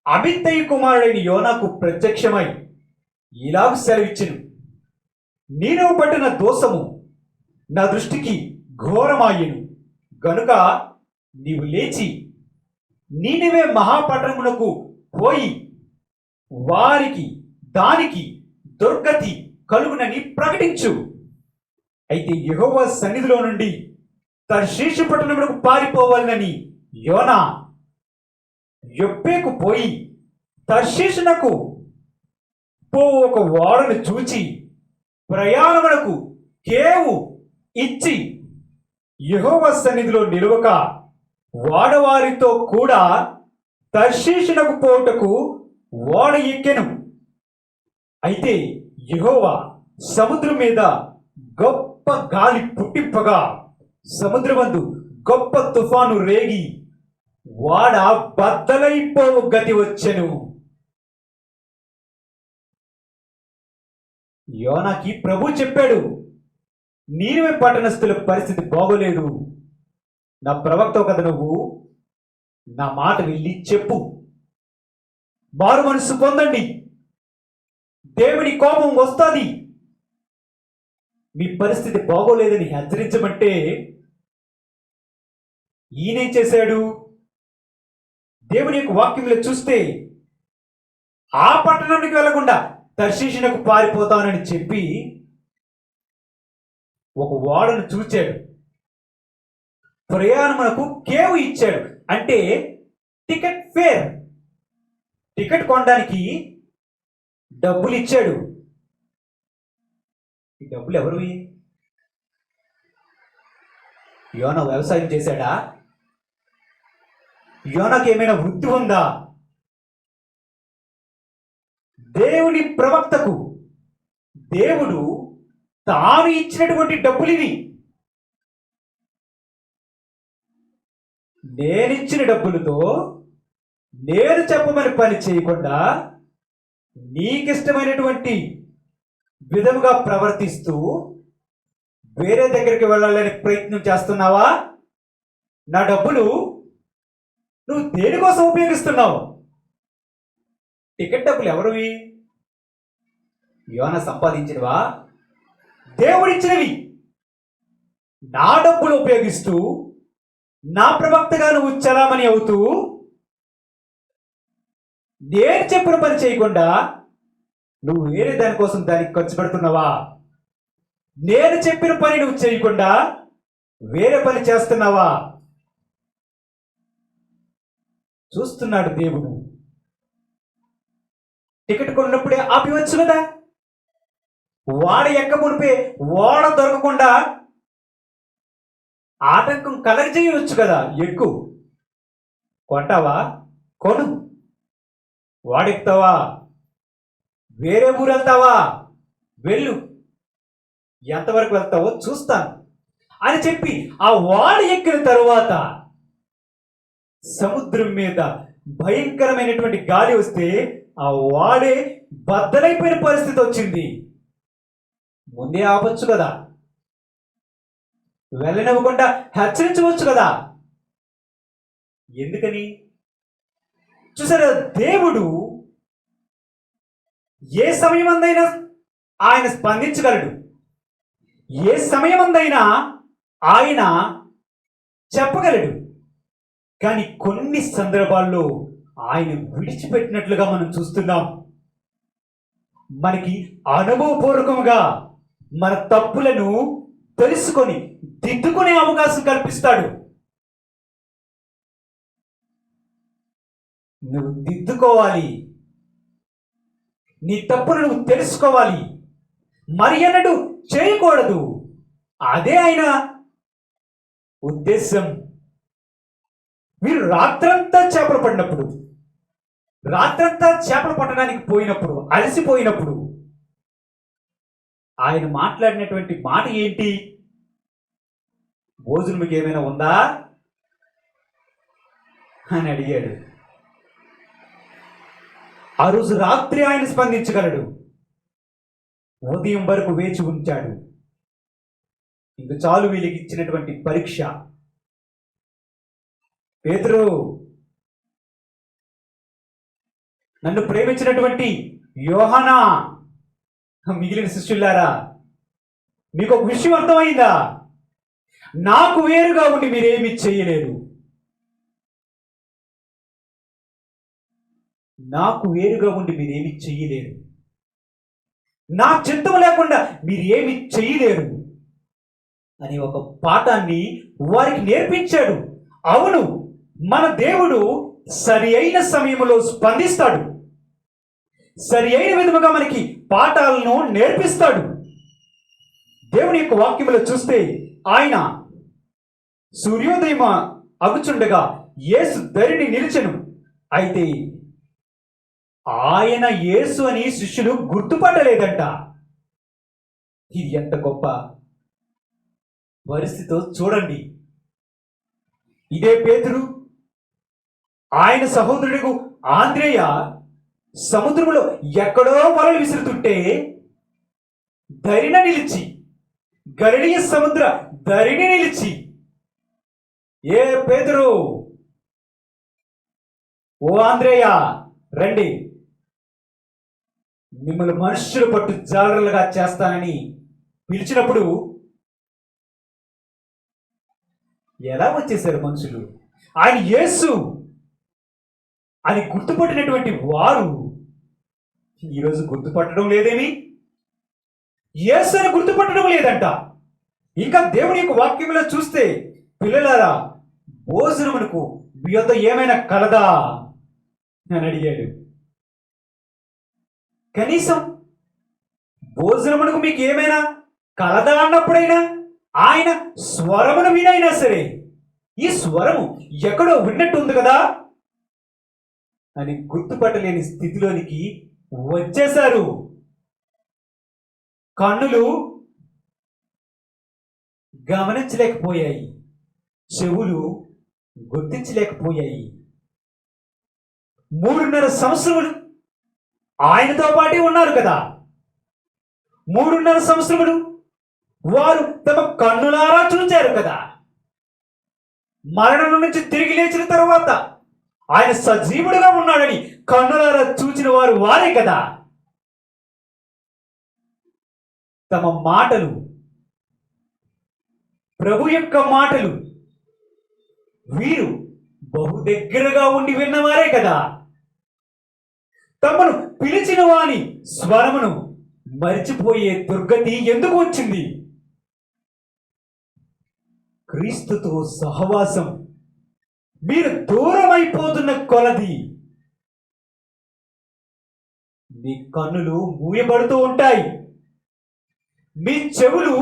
అమిత్తయి కుమారుడైన యోనాకు ప్రత్యక్షమై ఇలాగ సెలవిచ్చెను, నీనెవు పట్టిన దోషము నా దృష్టికి ఘోరమాయెను గనుక నీవు లేచి నీనెవే మహాపట్టణమునకు పోయి వారికి దానికి దుర్గతి కలుగునని ప్రకటించు. అయితే యెహోవా సన్నిధిలో నుండి తర్షీషు పట్టణమునకు పారిపోవాలని యోనా యొప్పేకు పోయి తర్షీషునకు ఒక ఓడను చూచి ప్రయాణమునకు కేవు ఇచ్చి యెహోవా సన్నిధిలో నిలువక వాడవారితో కూడా తర్షీషునకు పోవుటకు ఓడ ఎక్కెను. అయితే యెహోవా సముద్రం మీద గొప్ప గాలి పుట్టింపగా సముద్రమందు గొప్ప తుఫాను రేగి వాడ బద్దలైపోవు గతి వచ్చెను. యోనాకి ప్రభు చెప్పాడు, నీనివే పట్టణస్థుల పరిస్థితి బాగోలేదు. నా ప్రవక్త కదా నువ్వు, నా మాట వెళ్ళి చెప్పు, మారు మనసు పొందండి, దేవుని కోపం వస్తుంది, మీ పరిస్థితి బాగోలేదని హెచ్చరించమంటే ఈయనేం చేశాడు? దేవుని యొక్క వాక్యంలో చూస్తే ఆ పట్టణానికి వెళ్లకుండా తర్షీషునకు పారిపోతానని చెప్పి ఒక ఓడను చూచాడు, ప్రయాణమునకు కేవు ఇచ్చాడు. అంటే టికెట్ ఫేర్, టికెట్ కొనడానికి డబ్బులు ఇచ్చాడు. ఈ డబ్బులు ఎవరివి? యోనా వ్యవసాయం చేశాడా? యోనాకి ఏమైనా వృత్తి ఉందా? దేవుని ప్రవక్తకు దేవుడు తాను ఇచ్చినటువంటి డబ్బులు ఇవి. నేనిచ్చిన డబ్బులతో నేను చెప్పమని పని చేయకుండా నీకిష్టమైనటువంటి విధముగా ప్రవర్తిస్తూ వేరే దగ్గరికి వెళ్ళాలని ప్రయత్నం చేస్తున్నావా? నా డబ్బులు నువ్వు దేనికోసం ఉపయోగిస్తున్నావు? టికెట్ డబ్బులు ఎవరివి? యోనా సంపాదించినవా? దేవుడిచ్చినవి. నా డబ్బులు ఉపయోగిస్తూ నా ప్రవక్తగా నువ్వు చలామణి అవుతూ నేను చెప్పిన పని చేయకుండా నువ్వు వేరే దానికోసం దానికి ఖర్చు పెడుతున్నావా? నేను చెప్పిన పని నువ్వు చేయకుండా వేరే పని చేస్తున్నావా? చూస్తున్నాడు దేవుడు. టికెట్ కొన్నప్పుడే ఆపివచ్చు కదా. వాడ ఎక్క మునిపే ఓడ దొరకకుండా ఆటంకం కలగజేయవచ్చు కదా. ఎక్కు, కొంటావా? కొను. వాడెక్తావా? వేరే ఊరు వెళ్తావా? వెళ్ళు, ఎంతవరకు వెళ్తావో చూస్తాను అని చెప్పి ఆ వాడ ఎక్కిన తరువాత సముద్రం మీద భయంకరమైనటువంటి గాలి వస్తే ఆ వాడే బద్దలైపోయిన పరిస్థితి వచ్చింది. ముందే ఆపచ్చు కదా, వెళ్ళనివ్వకుండా హెచ్చరించవచ్చు కదా. ఎందుకని? చూసారా, దేవుడు ఏ సమయమందైనా ఆయన స్పందించగలడు. ఏ సమయమందైనా ఆయన చెప్పగలడు. కానీ కొన్ని సందర్భాల్లో ఆయన విడిచిపెట్టినట్లుగా మనం చూస్తున్నాం. మనకి అనుభవపూర్వకంగా మన తప్పులను తెలుసుకొని దిద్దుకునే అవకాశం కల్పిస్తాడు. నువ్వు దిద్దుకోవాలి, నీ తప్పును నువ్వు తెలుసుకోవాలి, మరి అన్నట్టు చేయకూడదు. అదే ఆయన ఉద్దేశం. మీరు రాత్రంతా చేపలు పడినప్పుడు, రాత్రంతా చేపలు పట్టడానికి పోయినప్పుడు, అలసిపోయినప్పుడు ఆయన మాట్లాడినటువంటి మాట ఏంటి? భోజనం మీకు ఏమైనా ఉందా అని అడిగాడు. ఆ రోజు రాత్రి ఆయన స్పందించగలడు. ఉదయం వరకు వేచి ఉంచాడు. ఇంక చాలు వీళ్ళకి ఇచ్చినటువంటి పరీక్ష. పేతురు, నన్ను ప్రేమించినటువంటి యోహానా, మిగిలిన శిష్యులారా, మీకు ఒక విషయం అర్థమైందా? నాకు వేరుగా ఉండి మీరేమీ చేయలేరు. నాకు వేరుగా ఉండి మీరేమి చెయ్యలేరు. నా చిత్తం లేకుండా మీరు ఏమి చెయ్యలేరు అని ఒక పాఠాన్ని వారికి నేర్పించాడు. అవును, మన దేవుడు సరి అయిన సమయంలో స్పందిస్తాడు. సరి అయిన విధముగా మనకి పాఠాలను నేర్పిస్తాడు. దేవుని యొక్క వాక్యములో చూస్తే ఆయన సూర్యోదయం అగుచుండగా యేసు ధరిని నిలిచెను. అయితే ఆయన యేసు అని శిష్యులు గుర్తుపట్టలేదంట. ఇది ఎంత గొప్ప పరిస్థితో చూడండి. ఇదే పేతురు ఆయన సహోదరుడు ఆంద్రేయ సముద్రంలో ఎక్కడో వలలు విసురుతుంటే ధరిన నిలిచి, గలిలయ సముద్ర ధరిని నిలిచి, ఏ పేతురు, ఓ ఆంద్రేయ రండి, మిమ్మల్ని మనుష్యులు పట్టు జాలరులుగా చేస్తానని పిలిచినప్పుడు ఎలా వచ్చేశారు మనుషులు? ఆయన యేసు అని గుర్తుపట్టినటువంటి వారు ఈరోజు గుర్తుపట్టడం లేదేమి? యేసు అని గుర్తుపట్టడం లేదంట. ఇంకా దేవుని యొక్క వాక్యంలో చూస్తే, పిల్లలారా భోజనమునకు మీ యొద్ద ఏమైనా కలదా అని అడిగాడు. కనీసం భోజనమునకు మీకు ఏమైనా కలదా అన్నప్పుడైనా ఆయన స్వరమును వినైనా సరే, ఈ స్వరము ఎక్కడో విన్నట్టు ఉంది కదా అని గుర్తుపట్టలేని స్థితిలోనికి వచ్చేశారు. కన్నులు గమనించలేకపోయాయి, చెవులు గుర్తించలేకపోయాయి. 3.5 సంవత్సరములు ఆయనతో పాటే ఉన్నారు కదా. 3.5 సంవత్సరములు వారు తమ కన్నులారా చూచారు కదా. మరణం నుంచి తిరిగి లేచిన తర్వాత ఆయన సజీవుడుగా ఉన్నాడని కన్నులారా చూచిన వారు వారే కదా. తమ మాటలు, ప్రభు యొక్క మాటలు వీరు బహు దగ్గరగా ఉండి విన్నవారే కదా. తమను పిలిచిన వాని స్వరమును మరిచిపోయే దుర్గతి ఎందుకు వచ్చింది? క్రీస్తుతో సహవాసం మీరు దూరం అయిపోతున్న కొలది మీ కన్నులు మూయబడుతూ ఉంటాయి, మీ చెవులు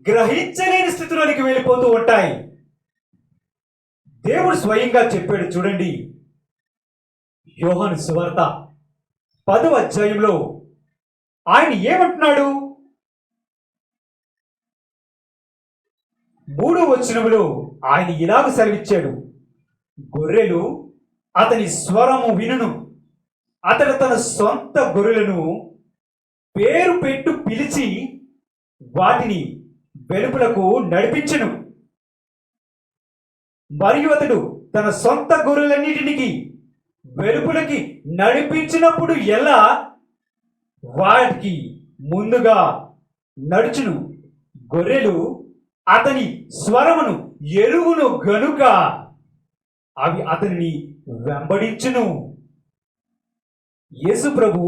గ్రహించలేని స్థితిలోనికి వెళ్ళిపోతూ ఉంటాయి. దేవుడు స్వయంగా చెప్పాడు చూడండి, యోహాను సువార్త 10వ అధ్యాయంలో ఆయన ఏమంటున్నాడు? 3వ వచనములో ఆయన ఇలాగ సెలవిచ్చాడు, గొర్రెలు అతని స్వరము వినును, అతడు తన సొంత గొర్రెలను పేరు పెట్టు పిలిచి వాటిని వెలుపులకు నడిపించును. మరియు అతడు తన సొంత గొర్రెలన్నిటికి వెలుపులకి నడిపించినప్పుడు ఎలా వాటికి ముందుగా నడుచును. గొర్రెలు అతని స్వరమును ఎరుగును గనుక అవి అతనిని వెంబడించును. యేసు ప్రభు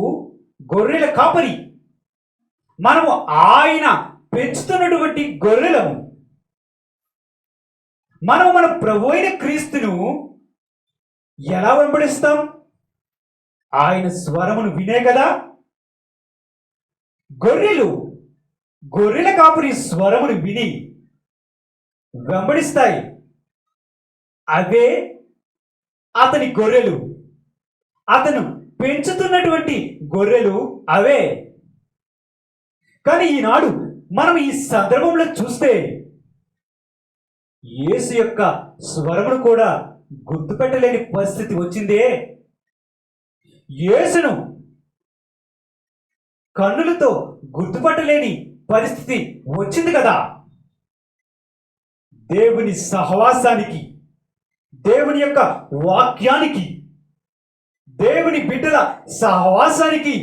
గొర్రెల కాపరి, మనము ఆయన పెంచుతున్నటువంటి గొర్రెలము. మనం మన ప్రభు అయిన క్రీస్తును ఎలా వెంబడిస్తాం? ఆయన స్వరమును వినే కదా. గొర్రెల కాపరి స్వరమును విని వెంబడిస్తాయి. అవే అతని గొర్రెలు, అతను పెంచుతున్నటువంటి గొర్రెలు అవే. కానీ ఈనాడు మనం ఈ సందర్భంలో చూస్తే యేసు యొక్క స్వరమును కూడా గుర్తుపెట్టలేని పరిస్థితి వచ్చిందే. యేసును కన్నులతో గుర్తుపట్టలేని పరిస్థితి వచ్చింది కదా. దేవుని సహవాసానికి, దేవుని యొక్క వాక్యానికి, దేవుని బిడ్డల సహవాసానికి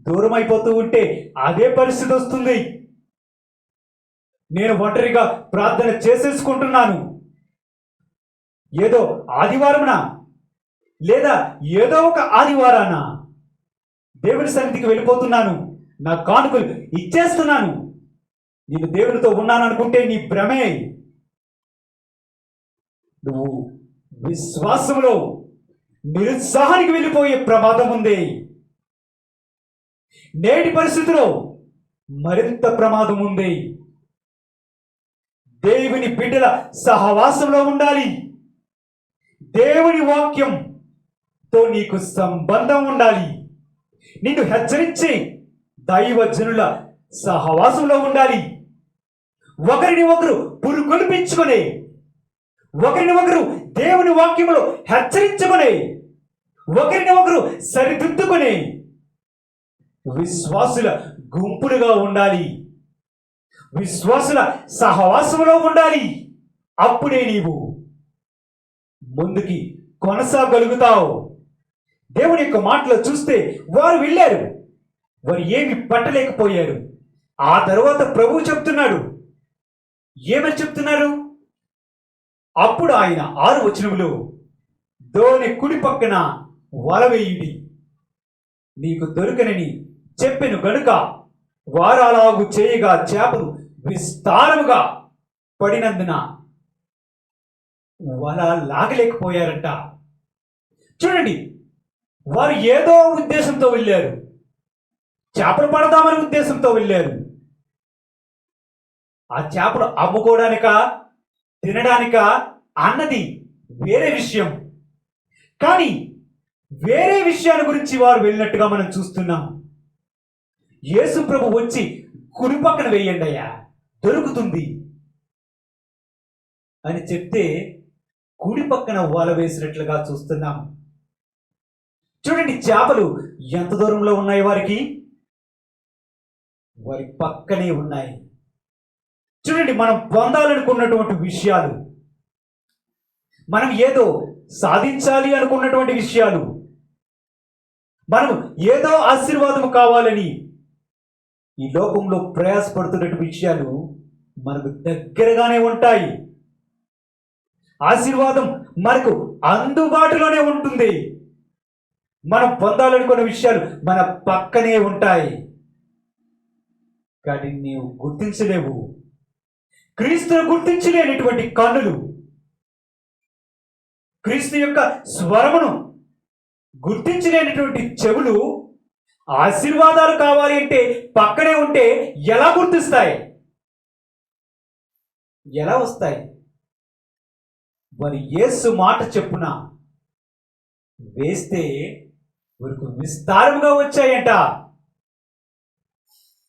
దూరం అయిపోతూ ఉంటే అదే పరిస్థితి వస్తుంది. నేను ఒంటరిగా ప్రార్థన చేసేసుకుంటున్నాను, ఏదో ఆదివారమున లేదా ఏదో ఒక ఆదివారాన దేవుని సన్నిధికి వెళ్ళిపోతున్నాను, నా కానుకలు ఇచ్చేస్తున్నాను, నేను దేవునితో ఉన్నాను అనుకుంటే నీ భ్రమే. నువ్వు విశ్వాసంలో నిరుత్సాహానికి వెళ్ళిపోయే ప్రమాదం ఉంది. నేటి పరిస్థితిలో మరింత ప్రమాదం ఉంది. దేవుని బిడ్డల సహవాసంలో ఉండాలి. దేవుని వాక్యంతో నీకు సంబంధం ఉండాలి. నిన్ను హెచ్చరించే దైవజనుల సహవాసంలో ఉండాలి. ఒకరిని ఒకరు పురుగొల్పించుకునే ఒకరిని ఒకరు దేవుని వాక్యములో హెచ్చరించుకునే, ఒకరిని ఒకరు సరిదిద్దుకునే విశ్వాసుల గుంపులుగా ఉండాలి. విశ్వాసుల సహవాసములో ఉండాలి. అప్పుడే నీవు ముందుకి కొనసాగలుగుతావు. దేవుని యొక్క మాటలో చూస్తే వారు వెళ్ళారు, వారు ఏమి పట్టలేకపోయారు. ఆ తర్వాత ప్రభువు చెప్తున్నాడు, ఏమని చెప్తున్నారు? అప్పుడు ఆయన 6వ వచనములో, దోణి కుడి పక్కన వల వేయుడి, నీకు దొరకనని చెప్పెను గనుక వారు అలాగు చేయగా చేపలు విస్తారముగా పడినందున వల లాగలేకపోయారంట. చూడండి, వారు ఏదో ఉద్దేశంతో వెళ్ళారు, చేపలు పడదామని ఉద్దేశంతో వెళ్ళారు. ఆ చేపలు అమ్ముకోవడానికా తినడానికా అన్నది వేరే విషయం. కానీ వేరే విషయాల గురించి వారు వెళ్ళినట్టుగా మనం చూస్తున్నాం. యేసు ప్రభు వచ్చి కుడి పక్కన వేయండి అయ్యా, దొరుకుతుంది అని చెప్తే కుడి పక్కన వల వేసినట్లుగా చూస్తున్నాం. చూడండి, చేపలు ఎంత దూరంలో ఉన్నాయి వారికి? వారి పక్కనే ఉన్నాయి. చూడండి, మనం పొందాలనుకున్నటువంటి విషయాలు, మనం ఏదో సాధించాలి అనుకున్నటువంటి విషయాలు, మనం ఏదో ఆశీర్వాదం కావాలని ఈ లోకంలో ప్రయాసపడుతున్నటువంటి విషయాలు మనకు దగ్గరగానే ఉంటాయి. ఆశీర్వాదం మనకు అందుబాటులోనే ఉంటుంది. మనం పొందాలనుకున్న విషయాలు మన పక్కనే ఉంటాయి. కానీ నీవు గుర్తించలేవు. క్రీస్తును గుర్తించలేనటువంటి కన్నులు, క్రీస్తు యొక్క స్వరమును గుర్తించలేనటువంటి చెవులు ఆశీర్వాదాలు కావాలి అంటే పక్కనే ఉంటే ఎలా గుర్తిస్తాయి? ఎలా వస్తాయి? వారి యేసు మాట చెప్పున వేస్తే వారికి విస్తారముగా వచ్చాయంట.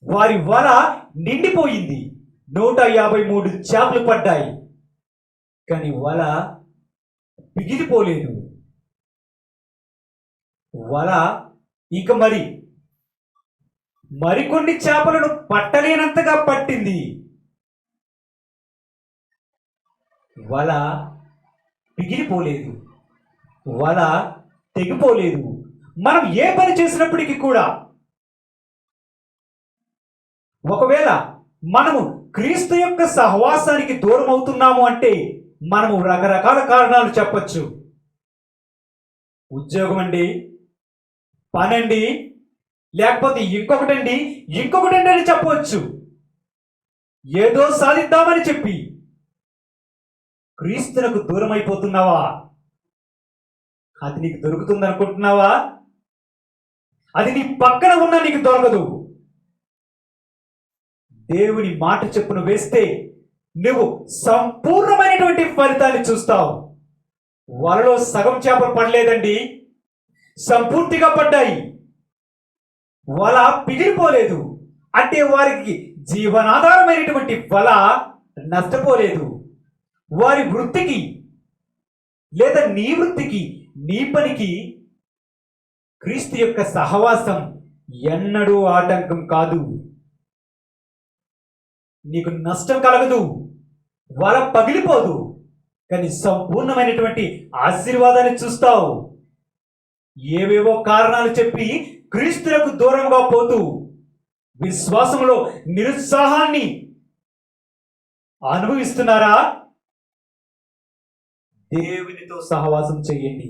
వారి వల నిండిపోయింది. 153 చేపలు పడ్డాయి. కానీ వల పిగిలిపోలేదు. వల ఇక మరికొన్ని చేపలను పట్టలేనంతగా పట్టింది. వల పిగిలిపోలేదు, వల తెగిపోలేదు. మనం ఏ పని చేసినప్పటికీ కూడా, ఒకవేళ మనము క్రీస్తు యొక్క సహవాసానికి దూరం అవుతున్నాము అంటే మనము రకరకాల కారణాలు చెప్పచ్చు. ఉద్యోగం అండి, పనండి, లేకపోతే ఇంకొకటండి అని చెప్పవచ్చు. ఏదో సాధిద్దామని చెప్పి క్రీస్తునకు దూరం అయిపోతున్నావా? అది నీకు దొరుకుతుంది అనుకుంటున్నావా? అది నీ పక్కన ఉన్నా నీకు దొరకదు. దేవుని మాట చెప్పున వేస్తే నువ్వు సంపూర్ణమైనటువంటి ఫలితాన్ని చూస్తావు. వలలో సగం చేపలు పడలేదండి, సంపూర్తిగా పడ్డాయి. వల పిగిలిపోలేదు అంటే వారికి జీవనాధారమైనటువంటి వల నష్టపోలేదు. వారి వృత్తికి లేదా నీ వృత్తికి, నీ పనికి క్రీస్తు యొక్క సహవాసం ఎన్నడూ ఆటంకం కాదు. నీకు నష్టం కలగదు, వల పగిలిపోదు, కానీ సంపూర్ణమైనటువంటి ఆశీర్వాదాన్ని చూస్తావు. ఏవేవో కారణాలు చెప్పి క్రీస్తులకు దూరంగా పోతూ విశ్వాసంలో నిరుత్సాహాన్ని అనుభవిస్తున్నారా? దేవునితో సహవాసం చేయండి.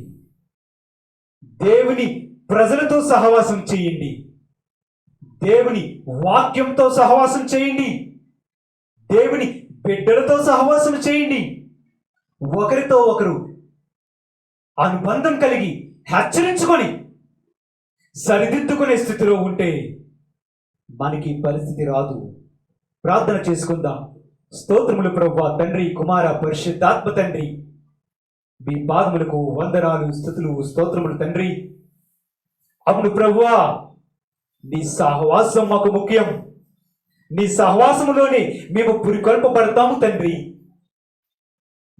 దేవుని ప్రజలతో సహవాసం చేయండి. దేవుని వాక్యంతో సహవాసం చేయండి. దేవుని బిడ్డలతో సహవాసం చేయండి. ఒకరితో ఒకరు అనుబంధం కలిగి హెచ్చరించుకొని సరిదిద్దుకునే స్థితిలో ఉంటే మనకి పరిస్థితి రాదు. ప్రార్థన చేసుకుందాం. స్తోత్రములు ప్రభువా, తండ్రి, కుమార, పరిశుద్ధాత్మ తండ్రి, మీ పాదములకు వందనాలు, స్తుతులు, స్తోత్రములు తండ్రి. అవును ప్రభువా, నీ సహవాసం మాకు ముఖ్యం. నీ సహవాసములోనే మేము పురికొల్పబడతాము తండ్రి.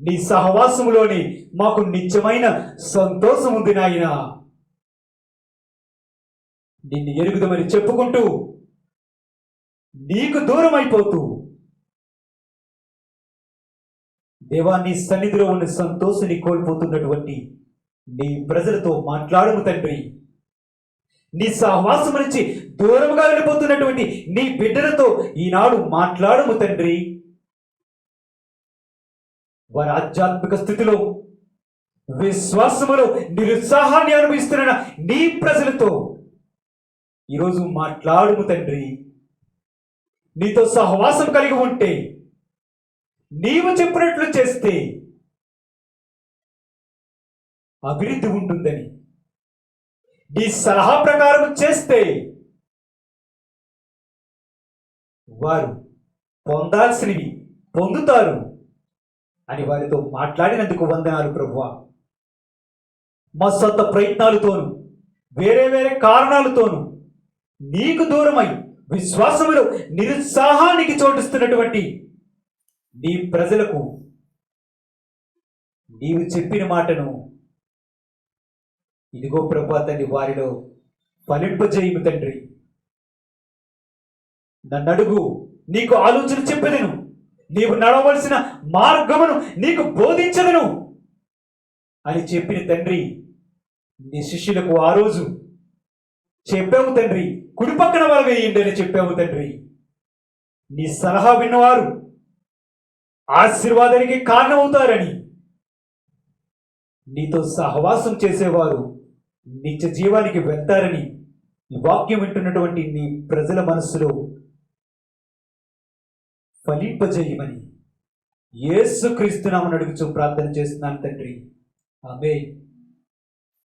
నీ సహవాసములోని మాకు నిత్యమైన సంతోషం ఉంది నాయన. నిన్ను ఎరుగుదమని చెప్పుకుంటూ నీకు దూరం అయిపోతూ దేవా, నీ సన్నిధిలో ఉన్న సంతోషాన్ని కోల్పోతున్నటువంటి నీ ప్రజలతో మాట్లాడము తండ్రి. నీ సహవాసం నుంచి దూరంగా వెళ్ళిపోతున్నటువంటి నీ బిడ్డలతో ఈనాడు మాట్లాడము తండ్రి. వారి ఆధ్యాత్మిక స్థితిలో, విశ్వాసములో నిరుత్సాహాన్ని అనుభవిస్తున్న నీ ప్రజలతో ఈరోజు మాట్లాడుము తండ్రి. నీతో సహవాసం కలిగి ఉంటే, నీవు చెప్పినట్లు చేస్తే అభివృద్ధి ఉంటుందని, నీ సలహా ప్రకారం చేస్తే వారు పొందాల్సినవి పొందుతారు అని వారితో మాట్లాడినందుకు వందనాలు ప్రభువా. మా సొంత ప్రయత్నాలతోనూ వేరే వేరే కారణాలతోనూ నీకు దూరమై విశ్వాసములో నిరుత్సాహానికి చోటిస్తున్నటువంటి నీ ప్రజలకు నీవు చెప్పిన మాటను ఇదిగో ప్రభువా తండ్రి, వారిలో ఫలింపజేయము తండ్రి. నన్ను అడుగు, నీకు ఆలోచన చెప్పెదను, నీవు నడవలసిన మార్గమును నీకు బోధించదను అని చెప్పిన తండ్రి, నీ శిష్యులకు ఆ రోజు చెప్పావు తండ్రి, కుడి పక్కన వాళ్ళు వేయండి అని చెప్పావు తండ్రి. నీ సలహా విన్నవారు ఆశీర్వాదానికి కారణమవుతారని, నీతో సహవాసం చేసేవారు నిత్య జీవానికి వెళ్తారని ఈ వాక్యం వింటున్నటువంటి నీ ప్రజల మనస్సులో ఫలింపజేయమని యేసుక్రీస్తు నామమున అడుగుచూ ప్రార్థన చేస్తున్నాను తండ్రి. ఆమేన్.